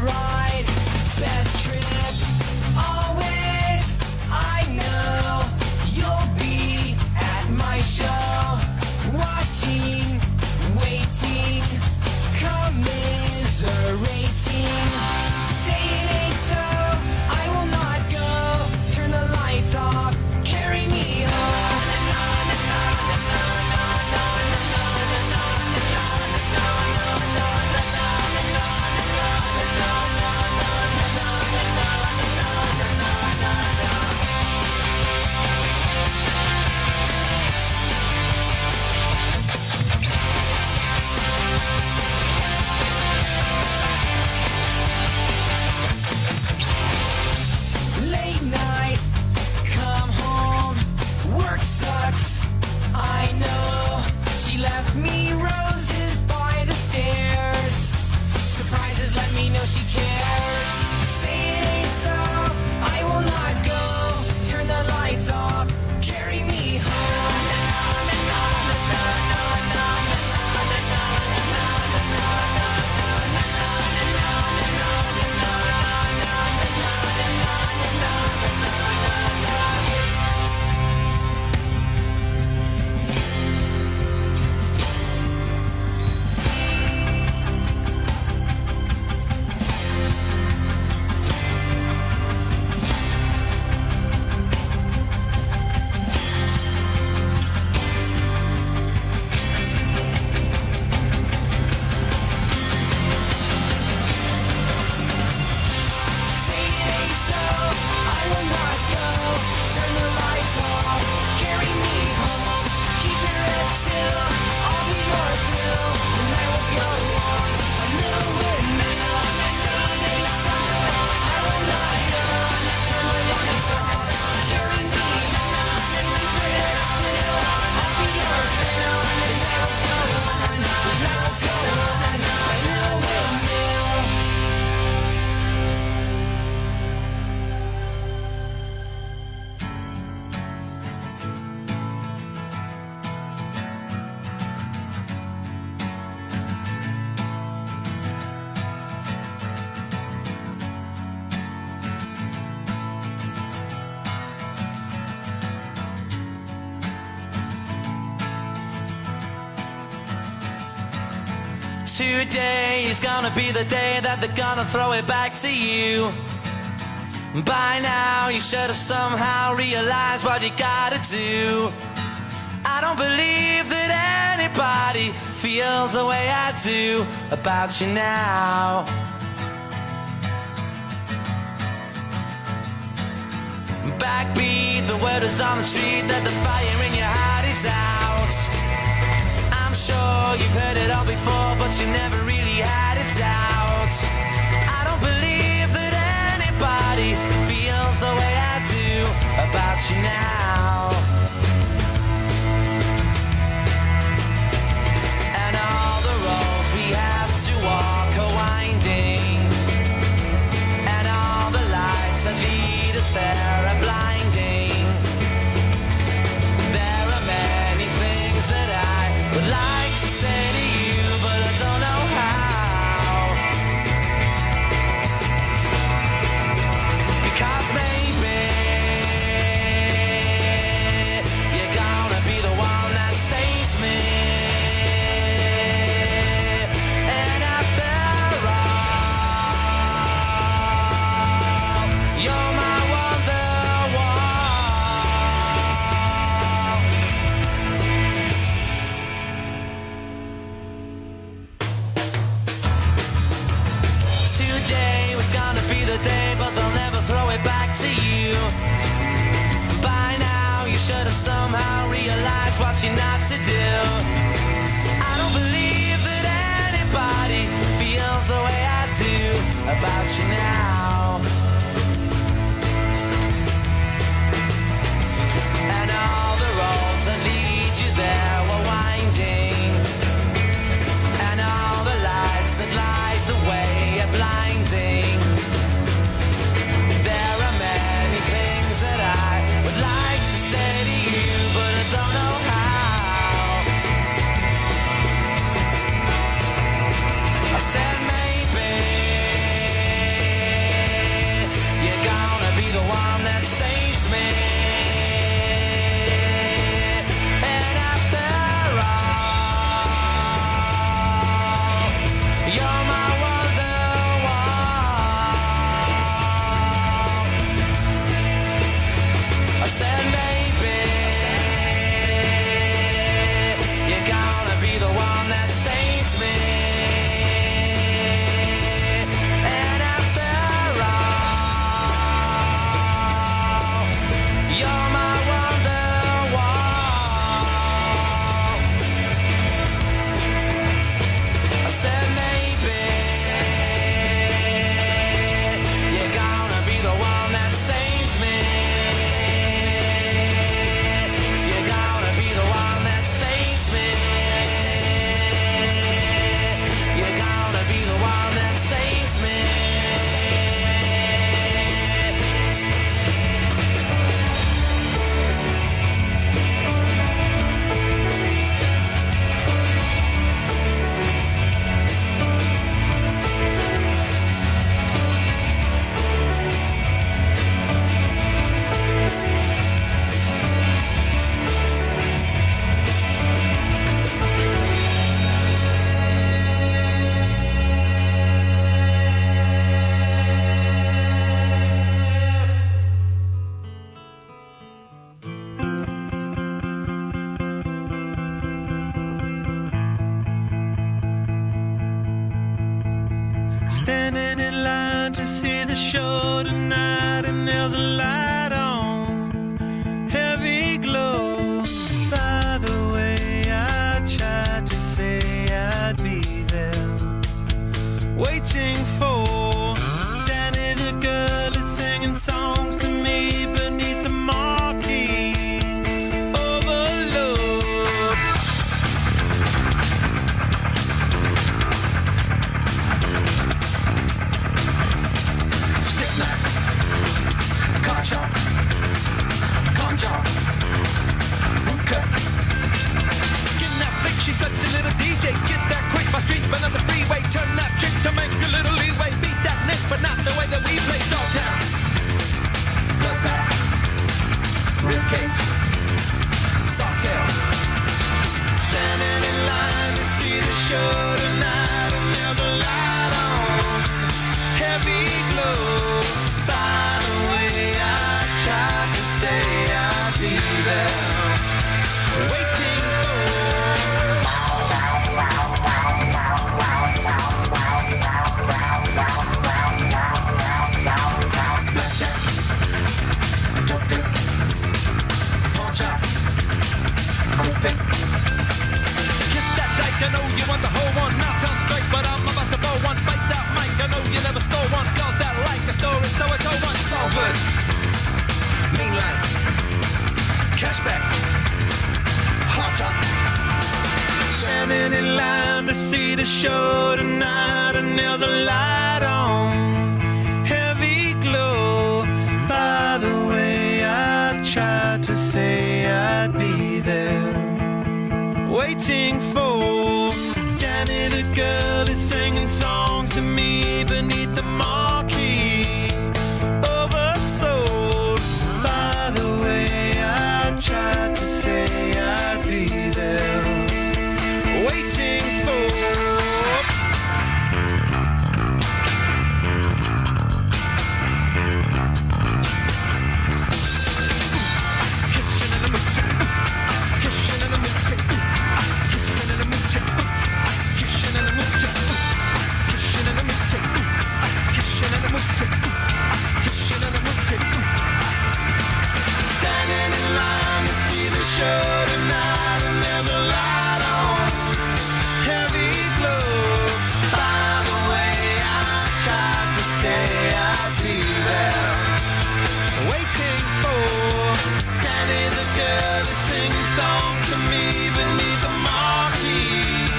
ride, best trip, always. I know you'll be at my show, watching, waiting, commiserating. Say it ain't so, I will not go. Turn the lights off, carry me home. Late night, come home, work sucks, I know. She left me roses by the stairs. Surprises let me know she cares. Say it ain't so, I will not go. Turn the lights off, carry me home. Say it ain't so, I will not go. Turn the lights off, carry me home. Keep your head still, I'll be your thrill. The night will go on, a little windmill. Say it ain't so, I will not go. Turn the lights off, carry me home. Keep your head still, I'll be your thrill. The night will go on, the night will go on, a little windmill. Today is gonna be the day that they're gonna throw it back to you. By now you should have somehow realized what you gotta do. I don't believe that anybody feels the way I do about you now. Backbeat, the word is on the street that the fire in your heart is out. I'm sure you've heard it all before, but you never really had a doubt. I don't believe that anybody feels the way I do about you now. And all the roads we have to walk are winding, and all the lights that lead us there are blinding. There are many things that I would like to say to you, but I don't know how. Because maybe you're gonna be the one that saves me. And after all, you're my wonderwall. Today was gonna be the day, but they'll never throw it back to you. By now you should have somehow realized what you're not to do. I don't believe that anybody feels the way I do about you now. And all the roads that lead you there were winding, and all the lights that light the way are blinding. There are many things that I would like to say to you, but I don't know how. I said maybe the show tonight, and there's a light on, heavy glow. By the way, I tried to say I'd be there, waiting for Danny the girl is singing songs to me beneath the marquee. Overload. Stick knife, car chop, con job, okay. Skin that flick, she's such a little DJ. Get that quick, my street, but on the freeway. Turn that chick to make a little leeway. Beat that nick, but not the way that we play. Dogtown, bloodbath, ribcage, softail. Standing in line to see the show tonight, and there's a light on, heavy glow. By the way, I tried to say I'd be there, waiting for. Blackjack, dope dick, pawn shop, quick pick. Kiss that dyke, I know you want the whole one. Now turn straight, but I'm about to blow one. Bite that mic, I know you never stole one. Girls that like the story, so I told one. Salford, Mainline, Cashback, Hot Top. Standing in line to see the show tonight, and there's a light on, heavy glow. By the way, I tried to say I'd be there, waiting for Danny the girl is singing songs to me beneath the marquee. Oversold. By the way, I tried to say I'd be there, waiting for. Kissing in the mood, kissing in the mood, kissing in the mood, kissing in the mood, kissing in the mood, kissing in the mood, kissing in the mood. Standing in line to see the show tonight, and there's a light on, heavy glow. By the way, I tried to say I'd be there, waiting for Danny the girl is singing songs to me beneath the marquee.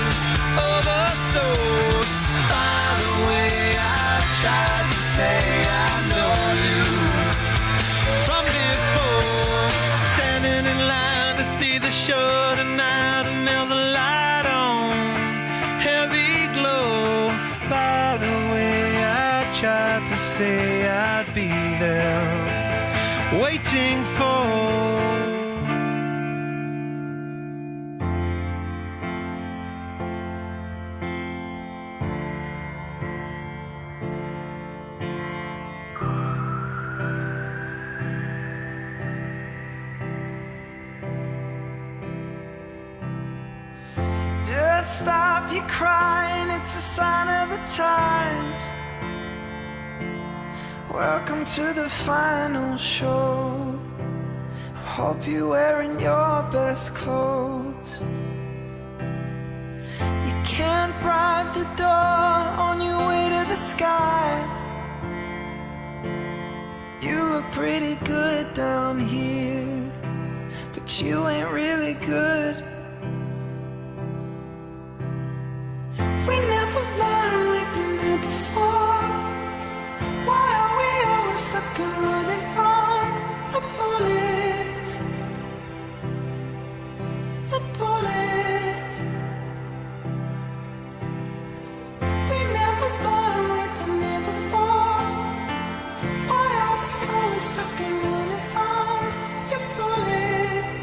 Oversold. By the way, I tried to say I know you from before. Standing in line to see the show tonight, and there's a light on, heavy glow. By the way, I tried to say I'd be there, waiting for. Just stop your crying, it's a sign of the times. Welcome to the final show. I hope you're wearing your best clothes. You can't bribe the door on your way to the sky. You look pretty good down here, but you ain't really good. We never learned, we've been here before. Why are we always stuck and running from the bullets? The bullets. We never learned, we've been here before. Why are we always stuck and running from your bullets?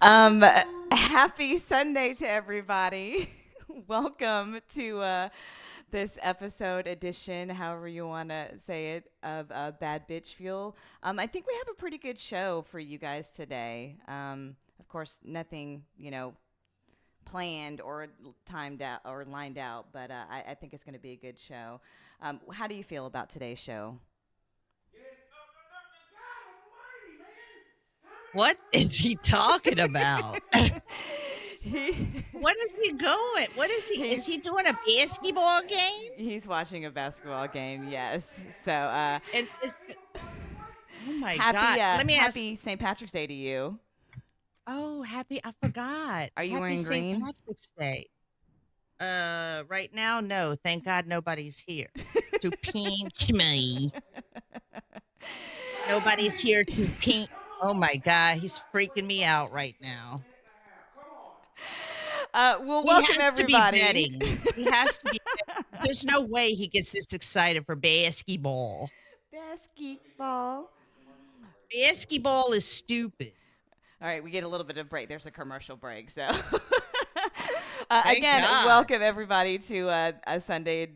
Um, Happy Sunday to everybody. Welcome to this episode edition, however you want to say it, of Bad Bitch Fuel. I think we have a pretty good show for you guys today. Of course, nothing, planned or timed out or lined out, but I think it's going to be a good show. How do you feel about today's show? What is he talking about? he, What is he going? What is he? Is he's he doing a basketball game? He's watching a basketball game, yes. So, And is oh my happy God. Let me ask. happy St. Patrick's Day to you. Oh, happy. I forgot. Are you Happy wearing St. green? Patrick's Day. Right now, no. Thank God nobody's here to pinch me. Nobody's here to pinch. Oh my God. He's freaking me out right now. Well, He welcome has to be everybody. betting. He has to be. There's no way he gets this excited for basketball. Basketball. Basketball is stupid. All right, we get a little bit of break. There's a commercial break, so. Thank Again, God. welcome everybody to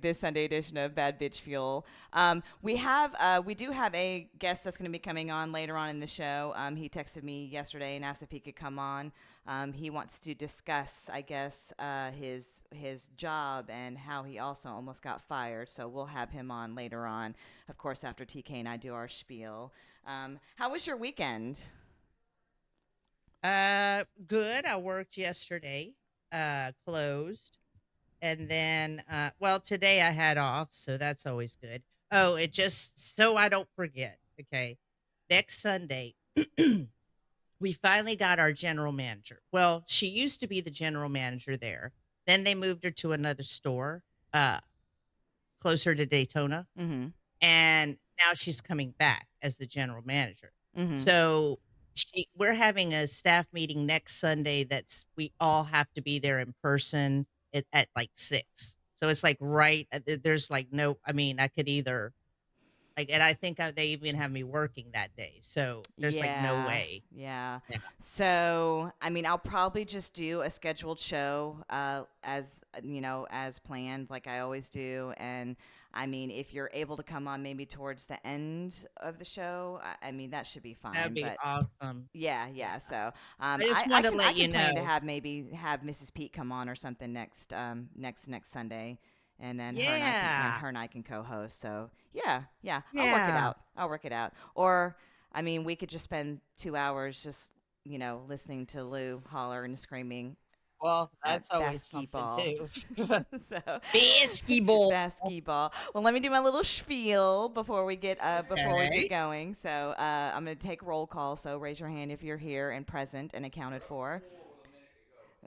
this Sunday edition of Bad Bitch Fuel. We do have a guest that's going to be coming on later on in the show. He texted me yesterday and asked if he could come on. He wants to discuss, I guess, his job and how he also almost got fired. So we'll have him on later on, of course, after TK and I do our spiel. How was your weekend? Good. I worked yesterday, closed. And then, well, today I had off, so that's always good. Oh, it just so I don't forget. Okay. Next Sunday, we finally got our general manager. Well, she used to be the general manager there. Then they moved her to another store, closer to Daytona. Mm-hmm. And now she's coming back as the general manager. Mm-hmm. So we're having a staff meeting next Sunday. We all have to be there in person at like 6. So it's like there's like no. I mean, I could either and I think they even have me working that day. So there's like no way. Yeah. Yeah. So, I mean, I'll probably just do a scheduled show as planned, like I always do. And I mean, if you're able to come on maybe towards the end of the show, I mean, that should be fine. That'd be but awesome. yeah. So, I just wanted to let you plan to know. have Mrs. Pete come on or something next Sunday. And then Yeah. her and I can co-host. So yeah, Yeah. I'll work it out. Or I mean, we could just spend 2 hours just listening to Lou holler and screaming Well, at that's always basketball. something too. So Basketball. basketball. Well, let me do my little spiel before we get Okay. going. So I'm gonna take roll call. So raise your hand if you're here and present and accounted for.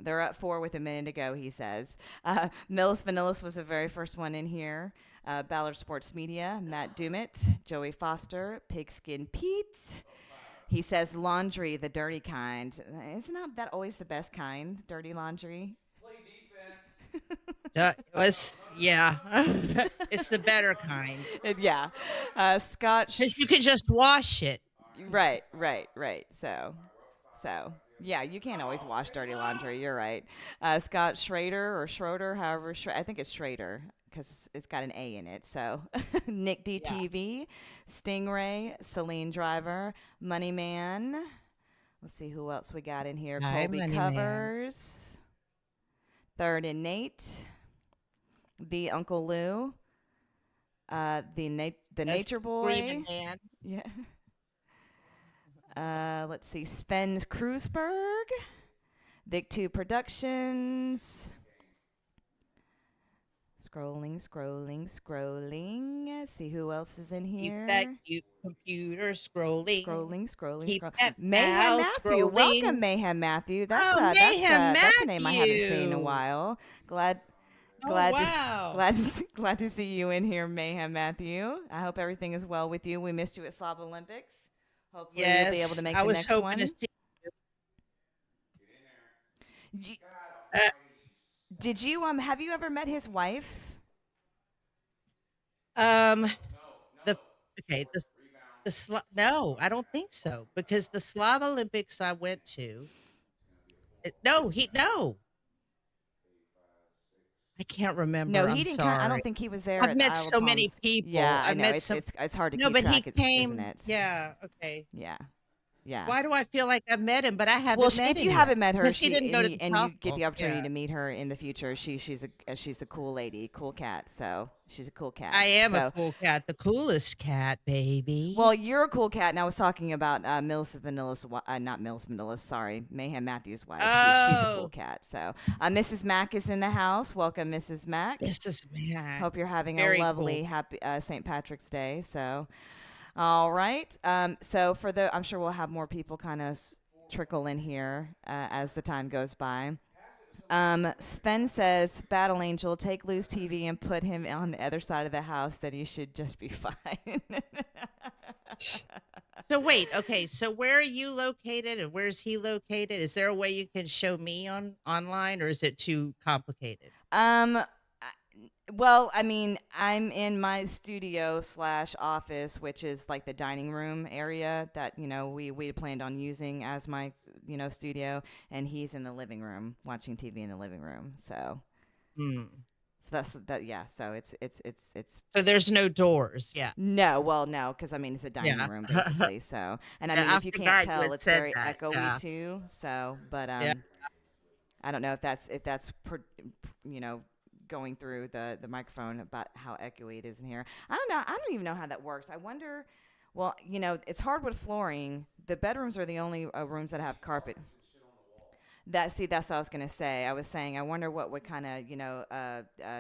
They're at 4 with a minute to go, he says. Millis Vanillis was the very first one in here. Ballard Sports Media, Matt Dumit, Joey Foster, Pigskin Pete. He says laundry, the dirty kind. Isn't that always the best kind, dirty laundry? Yeah. It's the better kind. Yeah. Scott. Because you can just wash it. Right. So, yeah, you can't always wash dirty laundry. You're right. Scott Schroeder, however, I think it's Schrader because it's got an A in it. So, Nick DTV, Stingray, Celine Driver, Money Man. Let's see who else we got in here. Hi, Colby Money Man. Covers, Third and Nate, the Uncle Lou, the Nature Boy. Screaming man. Yeah. Let's see. Sven's Kreuzberg, Vic 2 Productions. Scrolling. Let's see who else is in here. Keep that cute computer scrolling. Scrolling. Keep that Mayhem mouse Matthew. scrolling. Welcome, Mayhem Matthew. That's Mayhem that's a name I haven't seen in a Matthew. while. Glad Oh, wow. glad to see you in here, Mayhem Matthew. I hope everything is well with you. We missed you at Slob Olympics. Hopefully you'll be able to make I the was next hoping one. to see. You- Uh, Did you have you ever met his wife? the okay no, I don't think so because the Slav Olympics I went to, No. I can't No, remember. I'm he didn't come. I don't sorry. think he was there I've at the met Isle of so many Palms. people. Yeah, I I've know. met It's some. it's hard to No, keep but he track, isn't came. it? Yeah. Okay. Yeah. Yeah. Why do I feel like I've met him, but I Well, haven't met if you him yet? haven't met her, Because he she didn't go to the and you get softball. the opportunity Yeah. to meet her in the future, she's a cool lady, cool cat. So she's a cool cat. I am a So cool cat, the coolest cat, baby. well, you're a cool cat, and I was talking about Millicent Vanilla's, not Millicent Vanilla, sorry, Mayhem Matthews' wife. She's a cool Oh, cat. So Mrs. Mack is in the house. Welcome, Mrs. Mack. this is Mac. Hope you're having a Very lovely, cool. happy St. Patrick's Day. So, all right. So I'm sure we'll have more people kind of trickle in here as the time goes by. Sven says, Battle Angel, take Lou's TV and put him on the other side of the house, then he should just be fine. So wait, okay. So where are you located, and where's he located? Is there a way you can show me on online, or is it too complicated? Well, I mean, I'm in my studio slash office, which is like the dining room area that, we planned on using as my, studio. And he's in the living room watching TV in the living room. So, Hmm. so that's that. Yeah. So it's So there's no doors. Yeah. no, well, no, because I mean, it's a dining Yeah. room basically. So, and I Yeah, mean, I if you can't forgot you tell, had it's said very that. echoey Yeah. too. So, but, Yeah. I don't know if that's you know going through the microphone about how echoey it is in here. I don't know. I don't even know how that works. I wonder. Well, it's hardwood flooring. The bedrooms are the only rooms that have carpet. That's what I was gonna say. I was saying I wonder what would kind of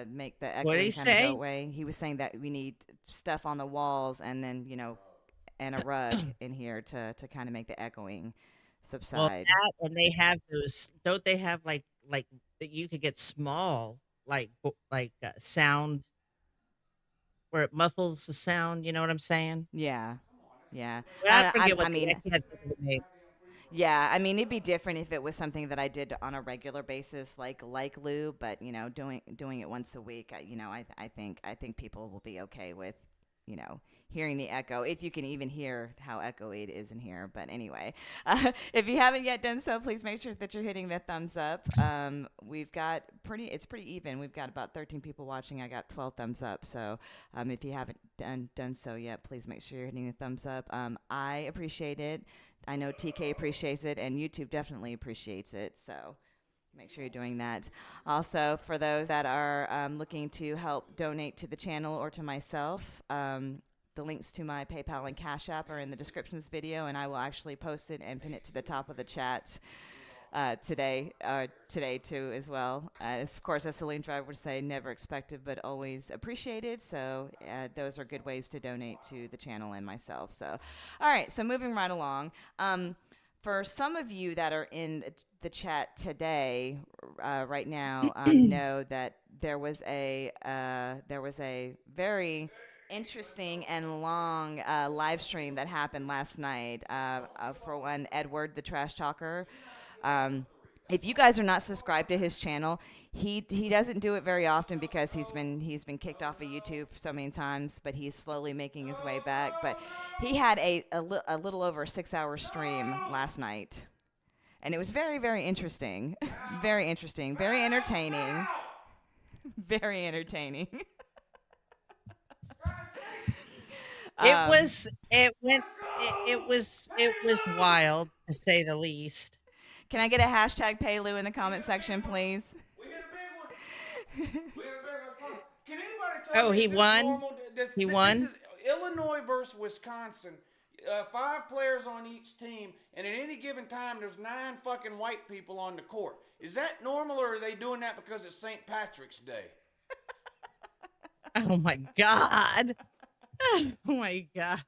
make the What'd he echoing kind of go say? away. He was saying that we need stuff on the walls and then and a rug in here to kind of make the echoing Well, subside. that and they have those. Don't they have like that you could get small sound where it muffles the sound? You know what I'm saying? Yeah, yeah. I forget I what mean, I can't think of the name. yeah. I mean, it'd be different if it was something that I did on a regular basis, like Lou. But doing it once a week, I think people will be okay with hearing the echo, if you can even hear how echoey it is in here. But anyway, if you haven't yet done so, please make sure that you're hitting the thumbs up. It's pretty even. We've got about 13 people watching. I got 12 thumbs up. So if you haven't done so yet, please make sure you're hitting the thumbs up. I appreciate it. I know TK appreciates it, and YouTube definitely appreciates it. So make sure you're doing that. Also, for those that are looking to help donate to the channel or to myself, the links to my PayPal and Cash App are in the description of this video, and I will actually post it and pin it to the top of the chat today too as well. Of course, as Celine Driver would say, never expected but always appreciated. So those are good ways to donate to the channel and myself. So, all right. So moving right along. For some of you that are in the chat today, right now, know that there was a very interesting and long live stream that happened last night for one Edward the Trash Talker. If you guys are not subscribed to his channel, he doesn't do it very often because he's been kicked off of YouTube so many times, but he's slowly making his way back. But he had a little over a 6-hour stream last night, and it was very, very interesting, very interesting, very entertaining, very entertaining. It was wild to say the least. Can I get a hashtag Paylou in the comment section, please? We hit a big one. We hit a big one. Can anybody tell Oh, me? he is this won? normal? He won? This is Illinois versus Wisconsin. 5 players on each team, and at any given time, there's 9 fucking white people on the court. Is that normal, or are they doing that because it's St. Patrick's Day? Oh my God. Oh my God.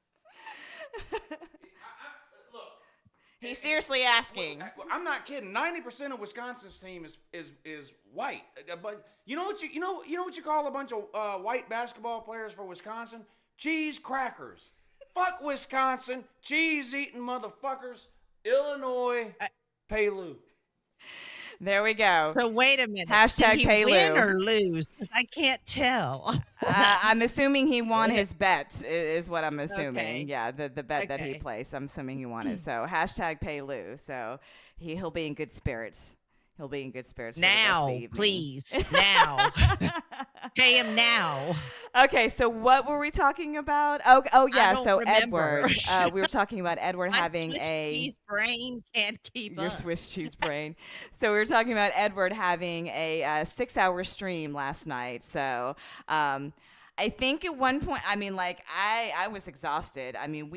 Look, He's seriously asking. I'm not kidding. 90% of Wisconsin's team is white. But you know what you call a bunch of white basketball players for Wisconsin? Cheese crackers. Fuck Wisconsin, cheese eating motherfuckers. Illinois, Paylou. There we go. So wait a minute. Hashtag Did he Paylou. win or lose? 'Cause I can't tell. I'm assuming he won his bet, is what I'm assuming. Okay. Yeah, the bet that he Okay. placed. I'm assuming he won it. So hashtag Paylou. So he'll be in good spirits. he'll be in good spirits for the rest of the Now, evening. please. Now. Pay him now. Okay, so what were we talking about? Oh yeah, don't so remember. Edward. We were talking about Edward My having Swiss cheese brain can't keep your up. Swiss cheese brain. So we were talking about Edward having a 6-hour stream last night. So I think at one point, I mean, like I was exhausted. I mean,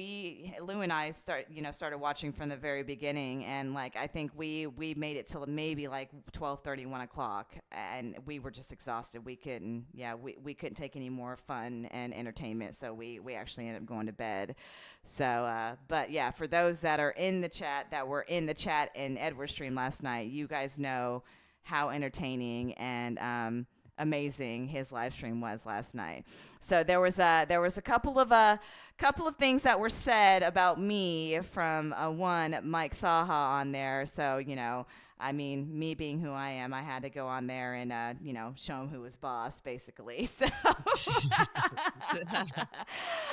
Lou and I started watching from the very beginning, and like I think we made it till maybe like 12:30, 1 o'clock, and we were just exhausted. We couldn't take any more fun and entertainment, so we actually ended up going to bed. So, but yeah, for those that are in the chat, that were in the chat in Edward's stream last night, you guys know how entertaining and amazing his live stream was last night. So there was a couple of things that were said about me from one Mike Saha on there. So I mean, me being who I am, I had to go on there and show him who was boss, basically. So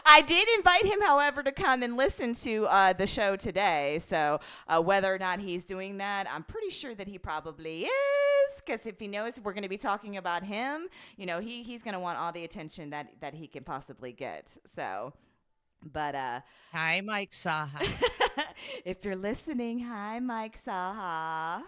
I did invite him, however, to come and listen to the show today. So whether or not he's doing that, I'm pretty sure that he probably is, because if he knows we're going to be talking about him, he's going to want all the attention that he can possibly get. So, but Hi, Mike Saha. if you're listening, hi, Mike Saha.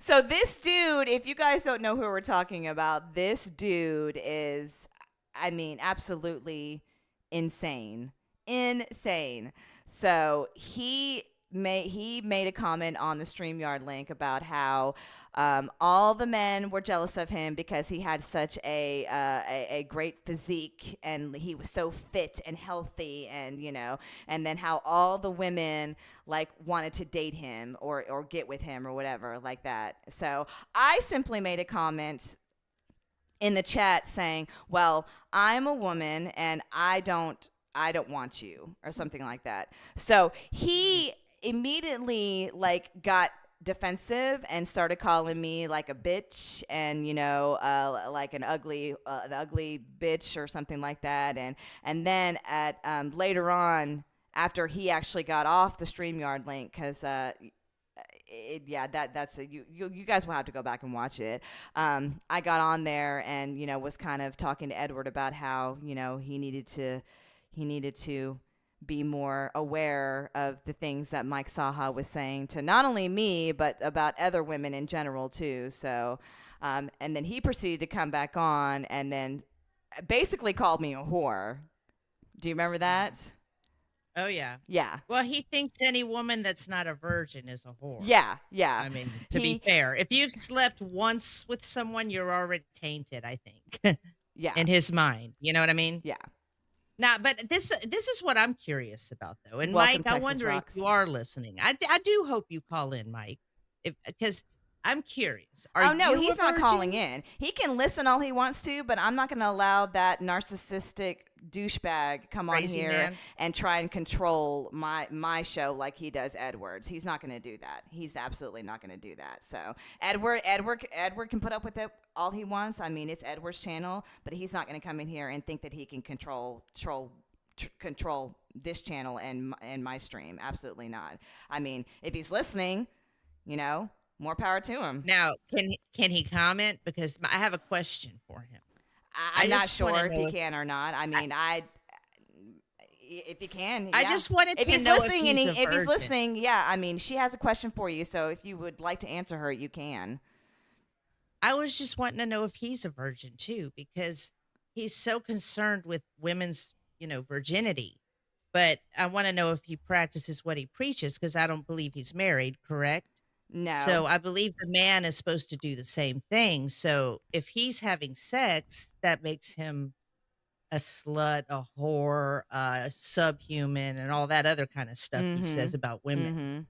So this dude, if you guys don't know who we're talking about, this dude is, I mean, absolutely insane. Insane. So he made a comment on the StreamYard link about how all the men were jealous of him because he had such a great physique and he was so fit and healthy, and then how all the women like wanted to date him or get with him or whatever like that. So I simply made a comment in the chat saying, well, I'm a woman and I don't want you, or something like that. So he immediately like got defensive and started calling me like a bitch and like an ugly bitch or something like that, and then at later on, after he actually got off the StreamYard link, because you guys will have to go back and watch it. I got on there and was kind of talking to Edward about how he needed to be more aware of the things that Mike Saha was saying to not only me, but about other women in general too. So, and then he proceeded to come back on and then basically called me a whore. Do you remember that? Oh, yeah. Yeah. Well, he thinks any woman that's not a virgin is a whore. Yeah. I mean, to be fair, if you've slept once with someone, you're already tainted, I think. Yeah. In his mind. You know what I mean? Yeah. Now, but this is what I'm curious about, though. And Welcome, Mike, I Texas wonder Rocks. if you are listening. I do hope you call in, Mike, because I'm curious. Oh, no, you he's a not virgin? calling in. He can listen all he wants to, but I'm not going to allow that narcissistic douchebag come on Crazy here man. and try and control my show like he does Edward's. He's not going to do that. He's absolutely not going to do that. So Edward can put up with it all he wants. I mean, it's Edward's channel, but he's not going to come in here and think that he can control this channel and my stream. Absolutely not. I mean, if he's listening, more power to him. Now, can he comment? Because I have a question for him. I'm not just wanna sure if know he can or not. I mean, if he can, I yeah. just wanted if to he's know listening if he's and a if he's virgin. listening, yeah. I mean, she has a question for you, so if you would like to answer her, you can. I was just wanting to know if he's a virgin too, because he's so concerned with women's, virginity. But I want to know if he practices what he preaches, because I don't believe he's married, correct? No. So I believe the man is supposed to do the same thing. So if he's having sex, that makes him a slut, a whore, a subhuman, and all that other kind of stuff he says about women.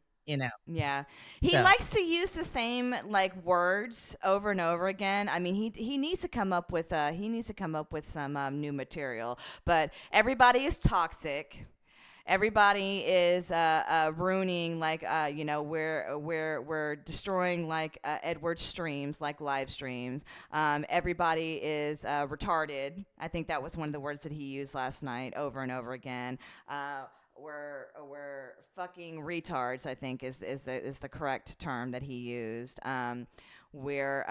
Yeah. He So- likes to use the same like words over and over again. I mean, he needs to come up with some new material. But everybody is toxic. Everybody is ruining, like we're destroying like Edward's streams, like live streams. Everybody is retarded. I think that was one of the words that he used last night over and over again. we're fucking retards. I think is the correct term that he used. We're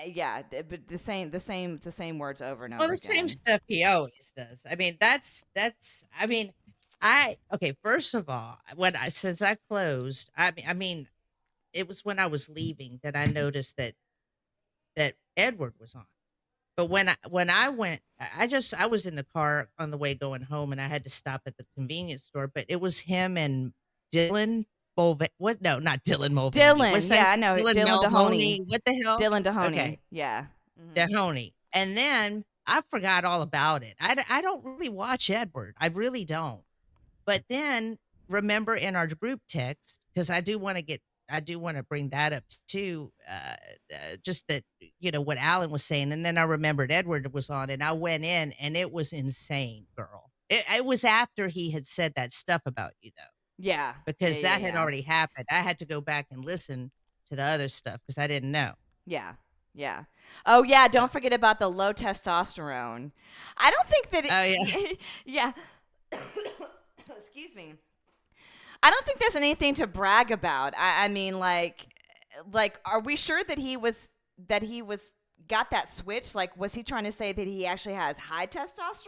yeah, but the same words over and Well, over the same again. stuff he always does. I mean, that's. I mean, I okay. First of all, when I since I closed, I mean, it was when I was leaving that I noticed that Edward was on. But when I went, I was in the car on the way going home, and I had to stop at the convenience store. But it was him and Dylan Mulvaney. What? No, not Dylan Mulvaney. Dylan, What's that? yeah, I know Dylan Dylan Dahoney. Mulvaney. What the hell? Dylan Dahoney, Okay, yeah. Hmm. Dahoney. And then I forgot all about it. I don't really watch Edward. I really don't. But then remember in our group text, because I do want to bring that up too. Just that, what Alan was saying. And then I remembered Edward was on, and I went in, and it was insane, girl. It was after he had said that stuff about you, though, Yeah, yeah, because yeah, that had yeah. already happened. I had to go back and listen to the other stuff because I didn't know. Yeah. Yeah. Oh yeah, So, don't forget about the low testosterone. I don't think that oh, yeah. it yeah. Excuse me. I don't think there's anything to brag about. I mean like are we sure that he was got that switch? Like was he trying to say that he actually has high testosterone?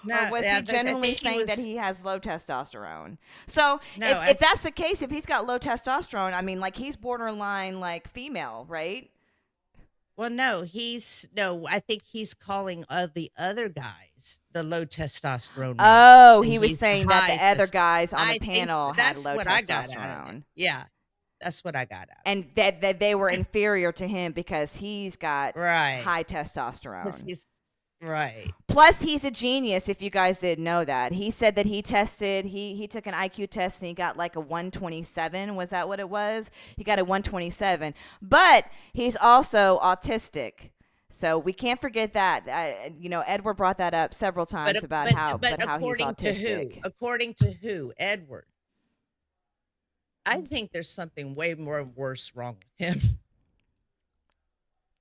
Or No, was yeah, he I genuinely think he saying that was. he has low testosterone? So No, if that's the case, if he's got low testosterone, I mean like he's borderline like female, right? Well, no, no. I think he's calling the other guys the low testosterone men, Oh, and he was he's the saying that the high other test. guys on the I think panel had that's low what I got out of it. testosterone. Yeah, that's what I got out of And that they were inferior to him because he's got it. Right, high because testosterone. he's right. Plus, he's a genius. If you guys didn't know that, he said that he took an IQ test and he got like a 127. Was that what it was? He got a 127. But he's also autistic. So we can't forget that. Edward brought that up several But times about but how he's according to who? autistic. According to who? Edward. I think there's something way more worse wrong with him.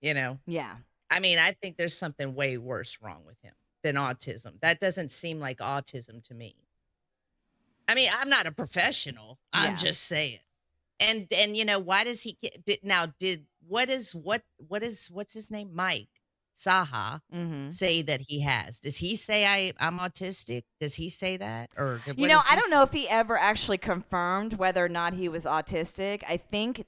You know. Yeah. I mean, I think there's something way worse wrong with him than autism. That doesn't seem like autism to me. I mean, I'm not a professional. I'm Yeah. just saying. And why does he what's his name? Mike Saha Mm-hmm. say that he has? Does he say I'm autistic? Does he say that? Or You what know, does I he don't know say? if he ever actually confirmed whether or not he was autistic. I think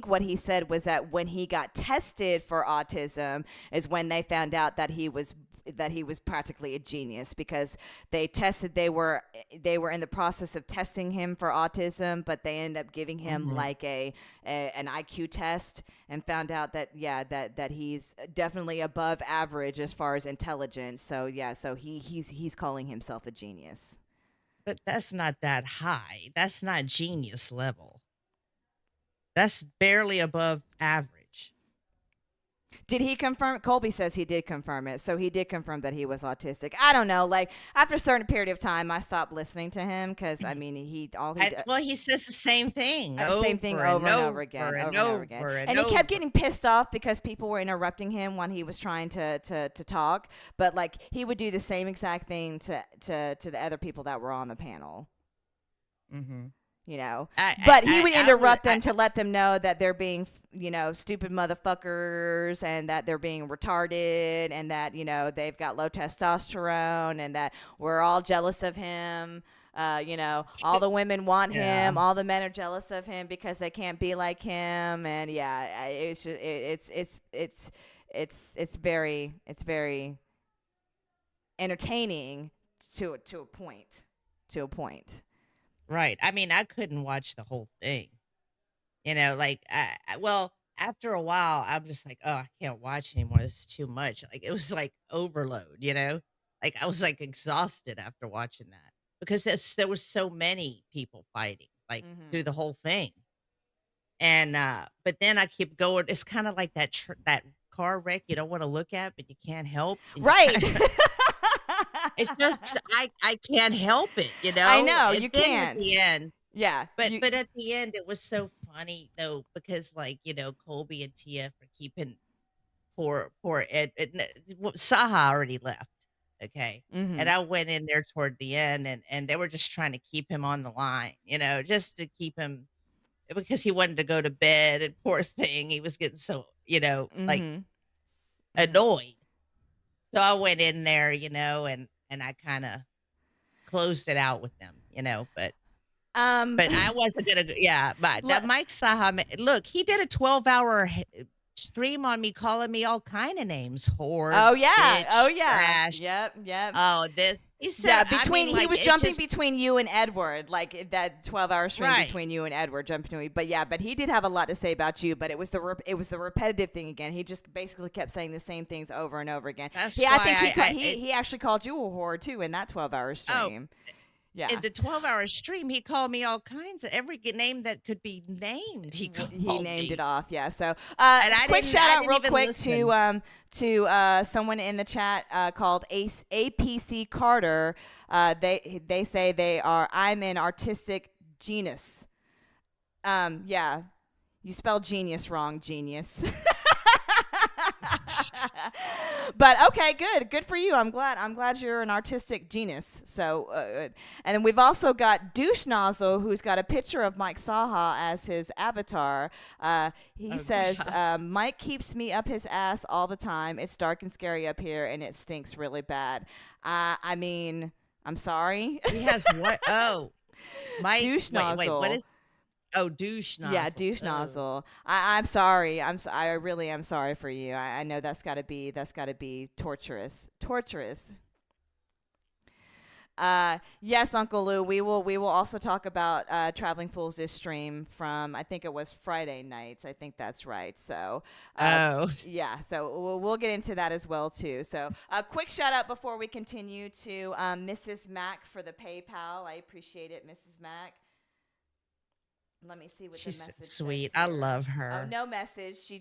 what he said was that when he got tested for autism is when they found out that he was practically a genius because they were in the process of testing him for autism, but they ended up giving him Mhm. like an IQ test and found out that that he's definitely above average as far as intelligence. So yeah, so he's calling himself a genius. But that's not that high. That's not genius level. That's barely above average. Did he confirm? Colby says he did confirm it. So he did confirm that he was autistic. I don't know. Like after a certain period of time, I stopped listening to him because I mean Well, he says the same thing same thing over and over again, over and over again. And he kept getting pissed off because people were interrupting him when he was trying to talk. But like he would do the same exact thing to the other people that were on the panel. Mm-hmm. You know, I, but he would I interrupt would, them to let them know that they're being, stupid motherfuckers and that they're being retarded and that, they've got low testosterone and that we're all jealous of him. All the women want Yeah. him. All the men are jealous of him because they can't be like him. And yeah, it's just, it's very entertaining to a point. Right. I mean, I couldn't watch the whole thing. Like, well, after a while, I'm just like, oh, I can't watch anymore. It's too much. Like, it was like overload. Like, I was like exhausted after watching that because there was so many people fighting, like, through the whole thing. And, but then I keep going. It's kind of like that car wreck you don't want to look at, but you can't help. And you Right. kinda- it's just, I can't help it, I know, And you then can't. At the end, Yeah. but at the end, it was so funny though because like Colby and TF are keeping poor Ed. Saha already left, Okay. Mm-hmm. And I went in there toward the end, and they were just trying to keep him on the line, just to keep him because he wanted to go to bed, and poor thing, he was getting so, like Mm-hmm. annoyed. So I went in there, and I kind of closed it out with them, Um. but I wasn't gonna yeah, but le- that Mike Saha look, he did a 12-hour stream on me calling me all kind of names, whore, oh yeah. Oh bitch, yeah. trash. Yep. Yep. Oh, this he Yeah, said, I between mean, he like, was it jumping just between you and Edward, like that 12-hour stream right. between you and Edward jumped between. But yeah, but he did have a lot to say about you. But it was the repetitive thing again. He just basically kept saying the same things over and over again. That's Yeah, I why think I he actually called you a whore too in that 12-hour oh, stream. Yeah, in the 12-hour stream, he called me all kinds of every name that could be named. He called he named me. it off. Yeah. So, And I quick didn't shout out real even quick listen. to someone in the chat called APC Carter. They say they are. I'm an artistic genius. Yeah, you spelled genius wrong. Genius. But okay, good for you. I'm glad you're an artistic genius. So, and then we've also got Douche Nozzle, who's got a picture of Mike Saha as his avatar. He says, Mike keeps me up his ass all the time. It's dark and scary up here, and it stinks really bad. I mean, I'm sorry. He has what? Oh, Mike. Douche Wait, what Nozzle. is? Oh, douche nozzle. Yeah, douche Oh. nozzle. I'm sorry. I really am sorry for you. I know that's got to be torturous. Torturous. Yes, Uncle Lou. We will also talk about Traveling Fools this stream from I think it was Friday nights. I think that's right. So yeah. So we'll get into that as well too. So a quick shout out before we continue to Mrs. Mack for the PayPal. I appreciate it, Mrs. Mack. Let me see what She's the message sweet. says I here. love her. Oh, no message. She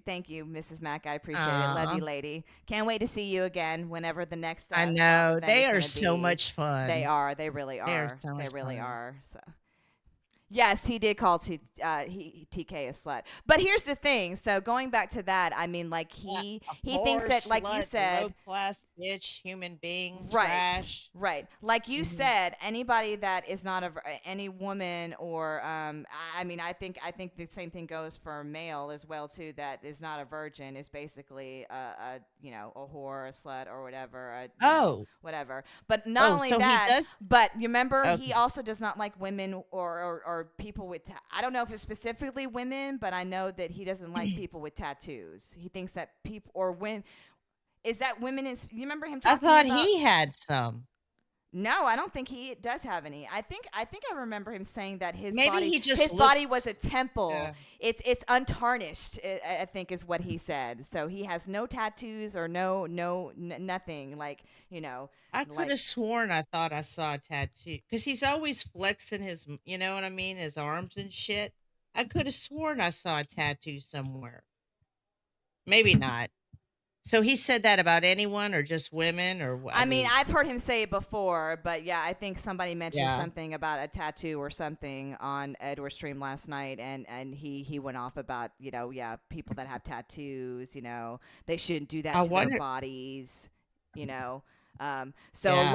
thank you, Mrs. Mack. I appreciate it. Love you, Aw. lady. Can't wait to see you again whenever the next I stop know. event They is are gonna so be. much fun. They are. They really They are are. so They much really fun. are. So yes, he did call TK a slut. But here's the thing. So going back to that, I mean, like he thinks Whore, that, like you slut, said, low class bitch, human being, right, trash. right. Like you Mhm. said, anybody that is not any woman or I mean, I think the same thing goes for male as well too. That is not a virgin is basically a whore, a slut, or whatever. Whatever. But not only so that, he does. but you remember he Okay. also does not like women or people with. I don't know if it's specifically women, but I know that he doesn't like people with tattoos. He thinks that people or when. Is that women is you remember him I talking thought about he had some. No, I don't think he does have any. I think I remember him saying that Maybe he just his body was a looks- temple. Yeah. It's untarnished. I think is what he said. So he has no tattoos or nothing like I could like have sworn I thought I saw a tattoo because he's always flexing his, you know what I mean, his arms and shit. I could have sworn I saw a tattoo somewhere. Maybe not. So he said that about anyone or just women or what? I mean, I've heard him say it before, but yeah, I think somebody mentioned Yeah. something about a tattoo or something on Edward's stream last night, and he went off about people that have tattoos, they shouldn't do that I to wonder- their bodies, So Yeah.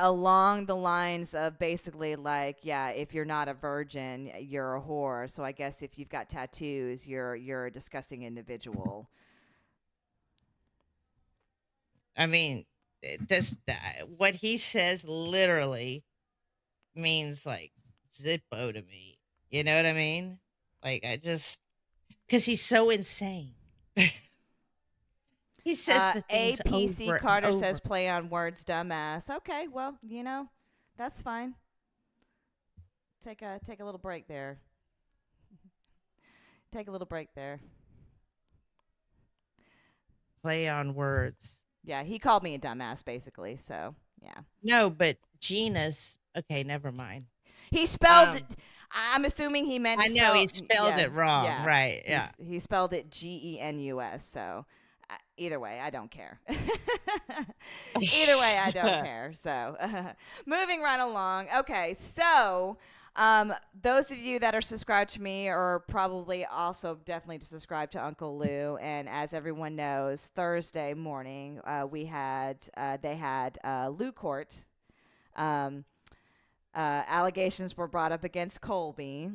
along the lines of basically like, yeah, if you're not a virgin, you're a whore. So I guess if you've got tattoos, you're a disgusting individual. I mean, what he says literally means like Zippo to me. You know what I mean? Like because he's so insane. He says the things APC over and Carter over. says play on words, dumbass. Okay, well, that's fine. Take a little break there. Take a little break there. Play on words. Yeah, he called me a dumbass, basically. So yeah. No, but genus. Okay, never mind. He spelled. I'm assuming he meant. I know he spelled yeah, it wrong. yeah. Right? Yeah. He spelled it GENUS. So either way, I don't care. Either way, I don't care. So moving right along. Okay, so Those of you that are subscribed to me are probably also definitely to subscribe to Uncle Lou. And as everyone knows, Thursday morning they had Lou Court. Um, Allegations were brought up against Colby.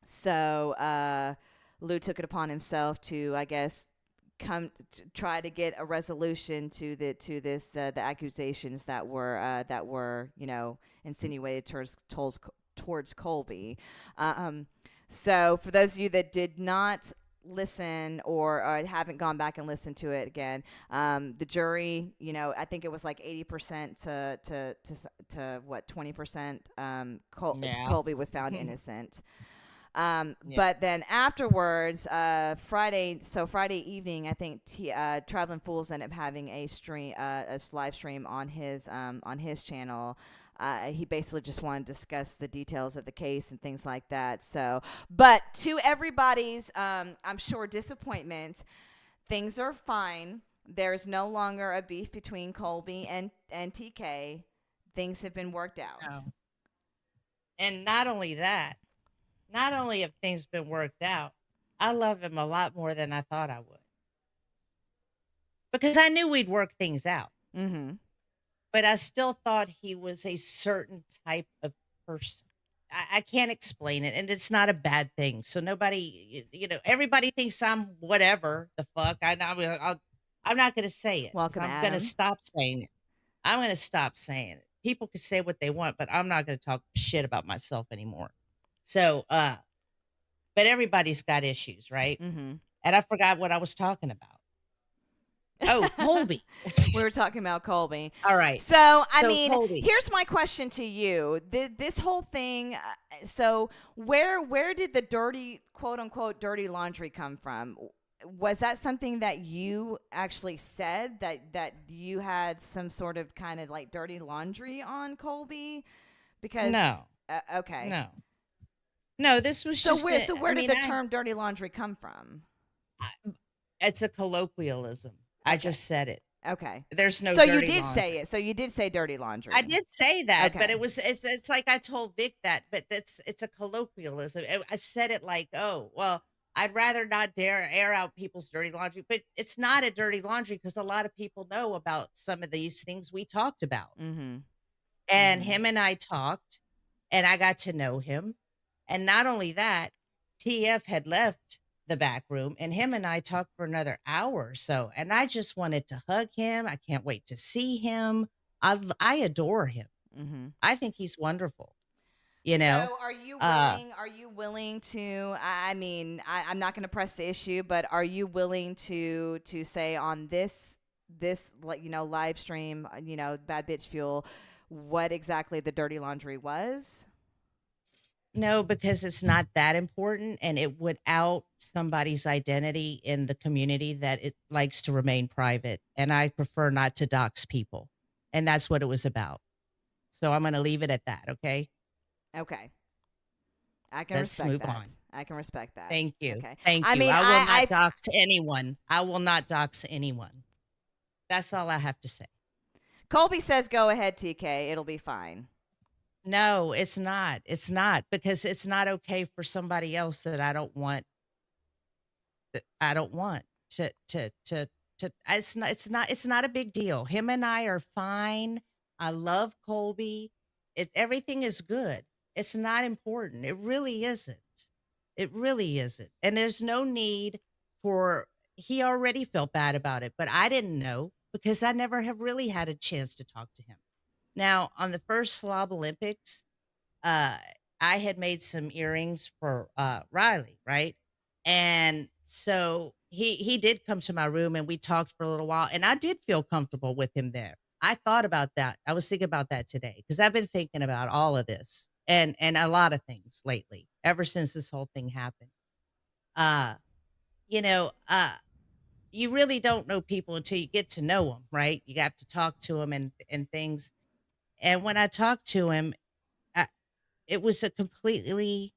So Lou took it upon himself to, I guess, come to try to get a resolution to the accusations that were insinuated towards Colby. So for those of you that did not listen or haven't gone back and listened to it again, the jury, I think it was like 80% to what 20%. Yeah. Colby was found innocent. Yeah. But then afterwards, Friday evening, I think Traveling Fools ended up having a live stream on his channel. He basically just wanted to discuss the details of the case and things like that. So, but to everybody's, I'm sure, disappointment, things are fine. There's no longer a beef between Colby and TK. Things have been worked out. No. And not only that, not only have things been worked out, I love him a lot more than I thought I would. Because I knew we'd work things out. Mm-hmm. But I still thought he was a certain type of person. I can't explain it, and it's not a bad thing. So nobody, everybody thinks I'm whatever the fuck. I'm not going to say it. Welcome, I'm Adam. going to stop saying it. I'm going to stop saying it. People can say what they want, but I'm not going to talk shit about myself anymore. So, but everybody's got issues, right? Mm-hmm. And I forgot what I was talking about. Oh, Colby. We were talking about Colby. All right. So, So, mean, Colby. here's my question to you. This whole thing, so where did the dirty, quote unquote, dirty laundry come from? Was that something that you actually said, that you had some sort of kind of like dirty laundry on Colby? Because No. okay. No, this was So just where did the term dirty laundry come from? it's a colloquialism. I Okay. just said it. Okay. There's no So you dirty did laundry. say it. So you did say dirty laundry. I did say that, but Okay. it's like I told Vic that, but it's a colloquialism. I said it like, oh, well, I'd rather not dare air out people's dirty laundry, but it's not a dirty laundry because a lot of people know about some of these things we talked about. Mm-hmm. And Mhm. him and I talked, and I got to know him. And not only that, TF had left the back room, and him and I talked for another hour or so. And I just wanted to hug him. I can't wait to see him. I adore him. Mm-hmm. I think he's wonderful. You know, So are you uh, willing? Are you willing to? I mean, I'm not going to press the issue, but are you willing to say on this like live stream, Bad Bitch Fuel, what exactly the dirty laundry was? no, because it's not that important, and it would out somebody's identity in the community that it likes to remain private. And I prefer not to dox people. And that's what it was about. So I'm going to leave it at that. Okay. Okay, I can Let's respect move that. on. I can respect that. Thank you. Okay. Thank you. I mean, I will I not dox anyone. I will not dox anyone. That's all I have to say. Colby says, "Go ahead, TK. It'll be fine." No, it's not. It's not because it's not okay for somebody else that I don't want. That I don't want to. It's not a big deal. Him and I are fine. I love Colby. Everything is good. It's not important. It really isn't. It really isn't. And there's no need for. He already felt bad about it, but I didn't know because I never have really had a chance to talk to him. Now, on the first Slob Olympics, uh, I had made some earrings for Riley, right? And so he did come to my room and we talked for a little while, and I did feel comfortable with him there. I thought about that. I was thinking about that today because I've been thinking about all of this and a lot of things lately ever since this whole thing happened. Uh, you know, you really don't know people until you get to know them, right? You have to talk to them and things. And when I talked to him, I, it was a completely.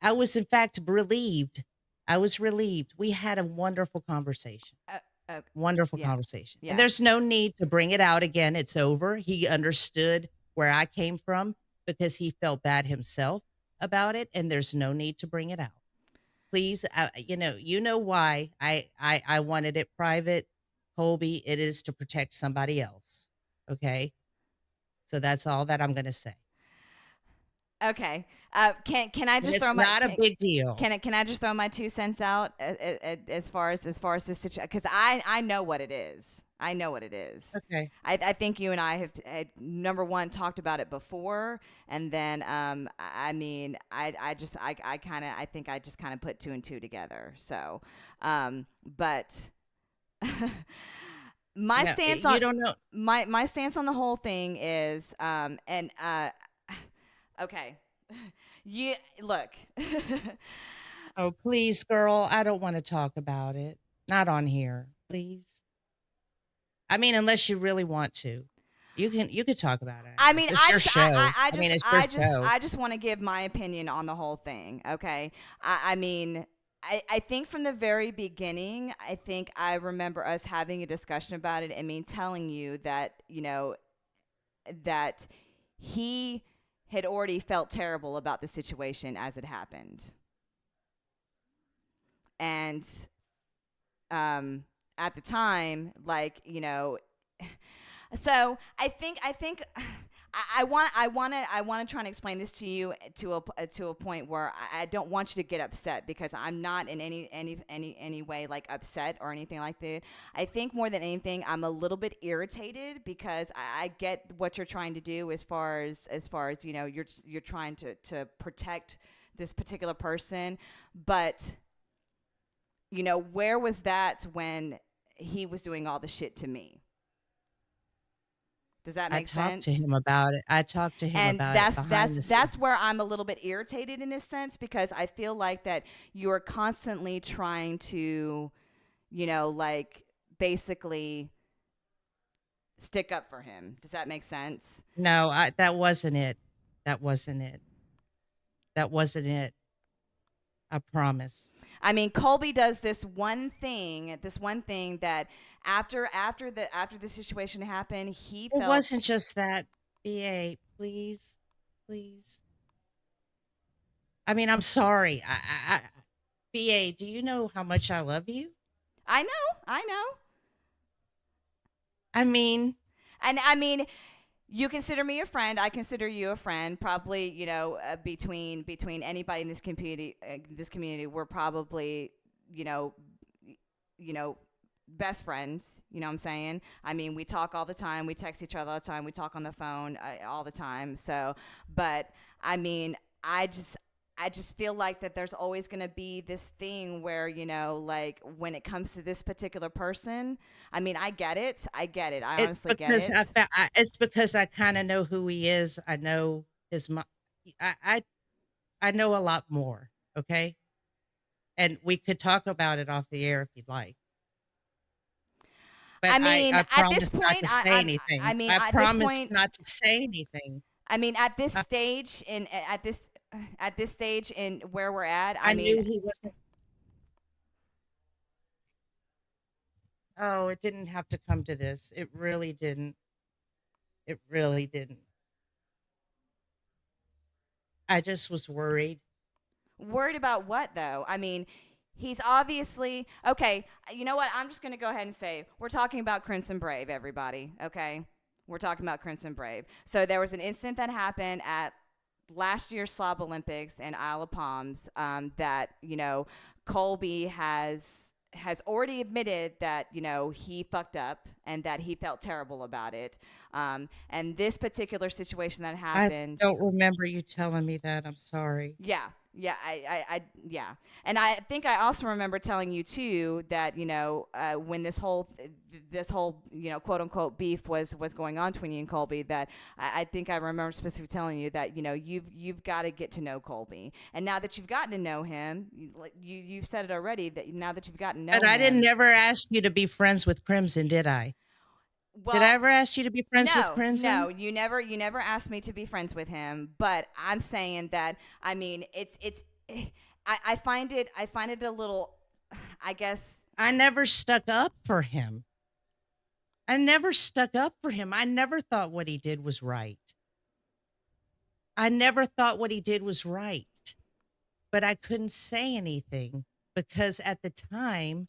I was in fact relieved. I was relieved. We had a wonderful conversation. Wonderful Yeah. conversation. Yeah. And there's no need to bring it out again. It's over. He understood where I came from, because he felt bad himself about it, and there's no need to bring it out. Please, you know why I wanted it private, Colby. It is to protect somebody else. Okay, so that's all that I'm gonna say. Okay. Can I And just throw it's my not a big deal. can I just throw my 2 cents out as far as this situation? Because I know what it is. I know what it is. Okay. I think you and I have number one talked about it before, and then I mean I kind of I think I just kind of put two and two together. So, but my No, stance you on don't know. my stance on the whole thing is okay. You look. Oh, please, girl, I don't want to talk about it. Not on here, please. I mean, unless you really want to, you could talk about it. I I guess mean, it's your show. I mean, it's your show. I just want to give my opinion on the whole thing. Okay. I mean, I think from the very beginning, I think I remember us having a discussion about it and me telling you that, that he had already felt terrible about the situation as it happened. And at the time, like, so I want to try and explain this to you to a point where I don't want you to get upset, because I'm not in any way like upset or anything like that. I think more than anything, I'm a little bit irritated because I get what you're trying to do as far as you're trying to protect this particular person, but where was that when he was doing all the shit to me? Does that I make talked sense? to him about it. I talked to him And about it that's behind the that's scenes. where I'm a little bit irritated in a sense, because I feel like that you're constantly trying to, like basically stick up for him. Does that make sense? No, that wasn't it. That wasn't it. That wasn't it. I promise. I mean, Colby does this one thing that after the situation happened, he It felt. wasn't just that. BA, please, please. I mean, I'm sorry. BA, do you know how much I love you? I know. I mean, And I mean, you consider me a friend. I consider you a friend. Probably, between anybody in this community, we're probably, you know, you know, best friends. You know what I'm saying? I mean, we talk all the time. We text each other all the time. We talk on the phone all the time. So, but I mean, I just feel like that there's always going to be this thing where, like when it comes to this particular person, I mean, I get it. I get it. I it's honestly get because it. it's because I kind of know who he is. I know his mo- I, I I know a lot more. Okay, and we could talk about it off the air if you'd like. But I mean, I at this promise not point, to say anything. I at this promise point, not to say anything. I mean, I, at this stage in where we're at, I I mean, knew he wasn't. Oh, it didn't have to come to this. It really didn't. It really didn't. I just was worried. worried about what though? I mean, he's obviously okay. You know what? I'm just gonna go ahead and say we're talking about Crimson Brave, everybody. Okay, we're talking about Crimson Brave. So there was an incident that happened at last year's Slob Olympics in Isle of Palms, that Colby has already admitted that he fucked up and that he felt terrible about it. And this particular situation that I happened, don't remember you telling me that. I'm sorry. yeah, yeah. And I think I also remember telling you too that when this whole quote unquote beef was going on between you and Colby, that I think I remember specifically telling you that you've got to get to know Colby, and now that you've gotten to know him, you've said it already, that now that you've gotten to know But I didn't him. never ask you to be friends with Crimson, did I? Did I Well, ever ask you to be friends with no, Crimson? you never asked me to be friends with him, but I'm saying that I mean I find it a little, I guess. I never stuck up for him. I never stuck up for him. I never thought what he did was right. I never thought what he did was right, but I couldn't say anything because at the time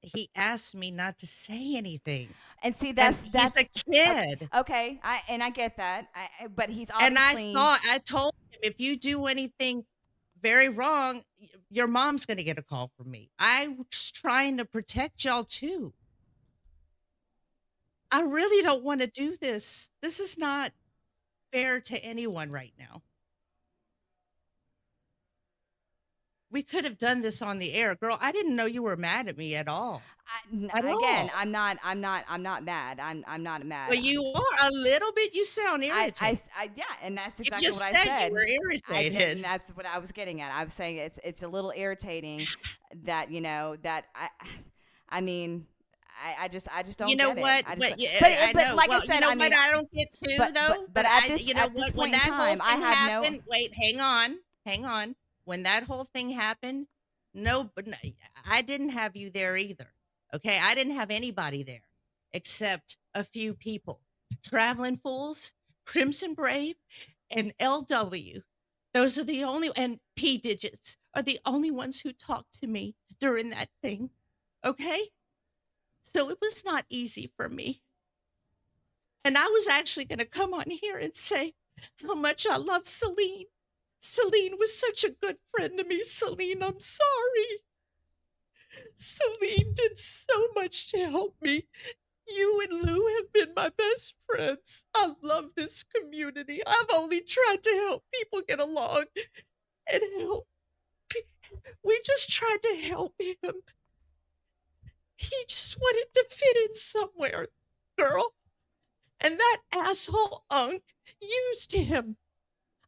he asked me not to say anything. And see, And that's he's a okay. kid. Okay, I get that. But he's And obviously I told him, if you do anything very wrong, your mom's going to get a call from me. I was trying to protect y'all too. I really don't want to do this. This is not fair to anyone right now. We could have done this on the air. Girl, I didn't know you were mad at me at all. At again, all. I'm not mad. I'm not mad. But you are a little bit, you sound irritated. Yeah, and that's You exactly just what I said said. you were I did, and irritated. that's what I was getting at. I was saying it's a little irritating that that I mean I just don't You know get what? it. I just What? Yeah, I but know. like I Well, you said, know I mean, what? I don't get too though. but at this You know at this what? point When in that whole time, I thing have happened, wait, hang on. When that whole thing happened, no, but I didn't have you there either. Okay, I didn't have anybody there except a few people, Traveling Fools, Crimson Brave, and LW. Those are the only, and P Digits are the only ones who talked to me during that thing. Okay, so it was not easy for me. And I was actually going to come on here and say how much I love Celine. Celine was such a good friend to me. Celine, I'm sorry. Celine did so much to help me. You and Lou have been my best friends. I love this community. I've only tried to help people get along and help. We just tried to help him. He just wanted to fit in somewhere, girl. And that asshole Unk used him.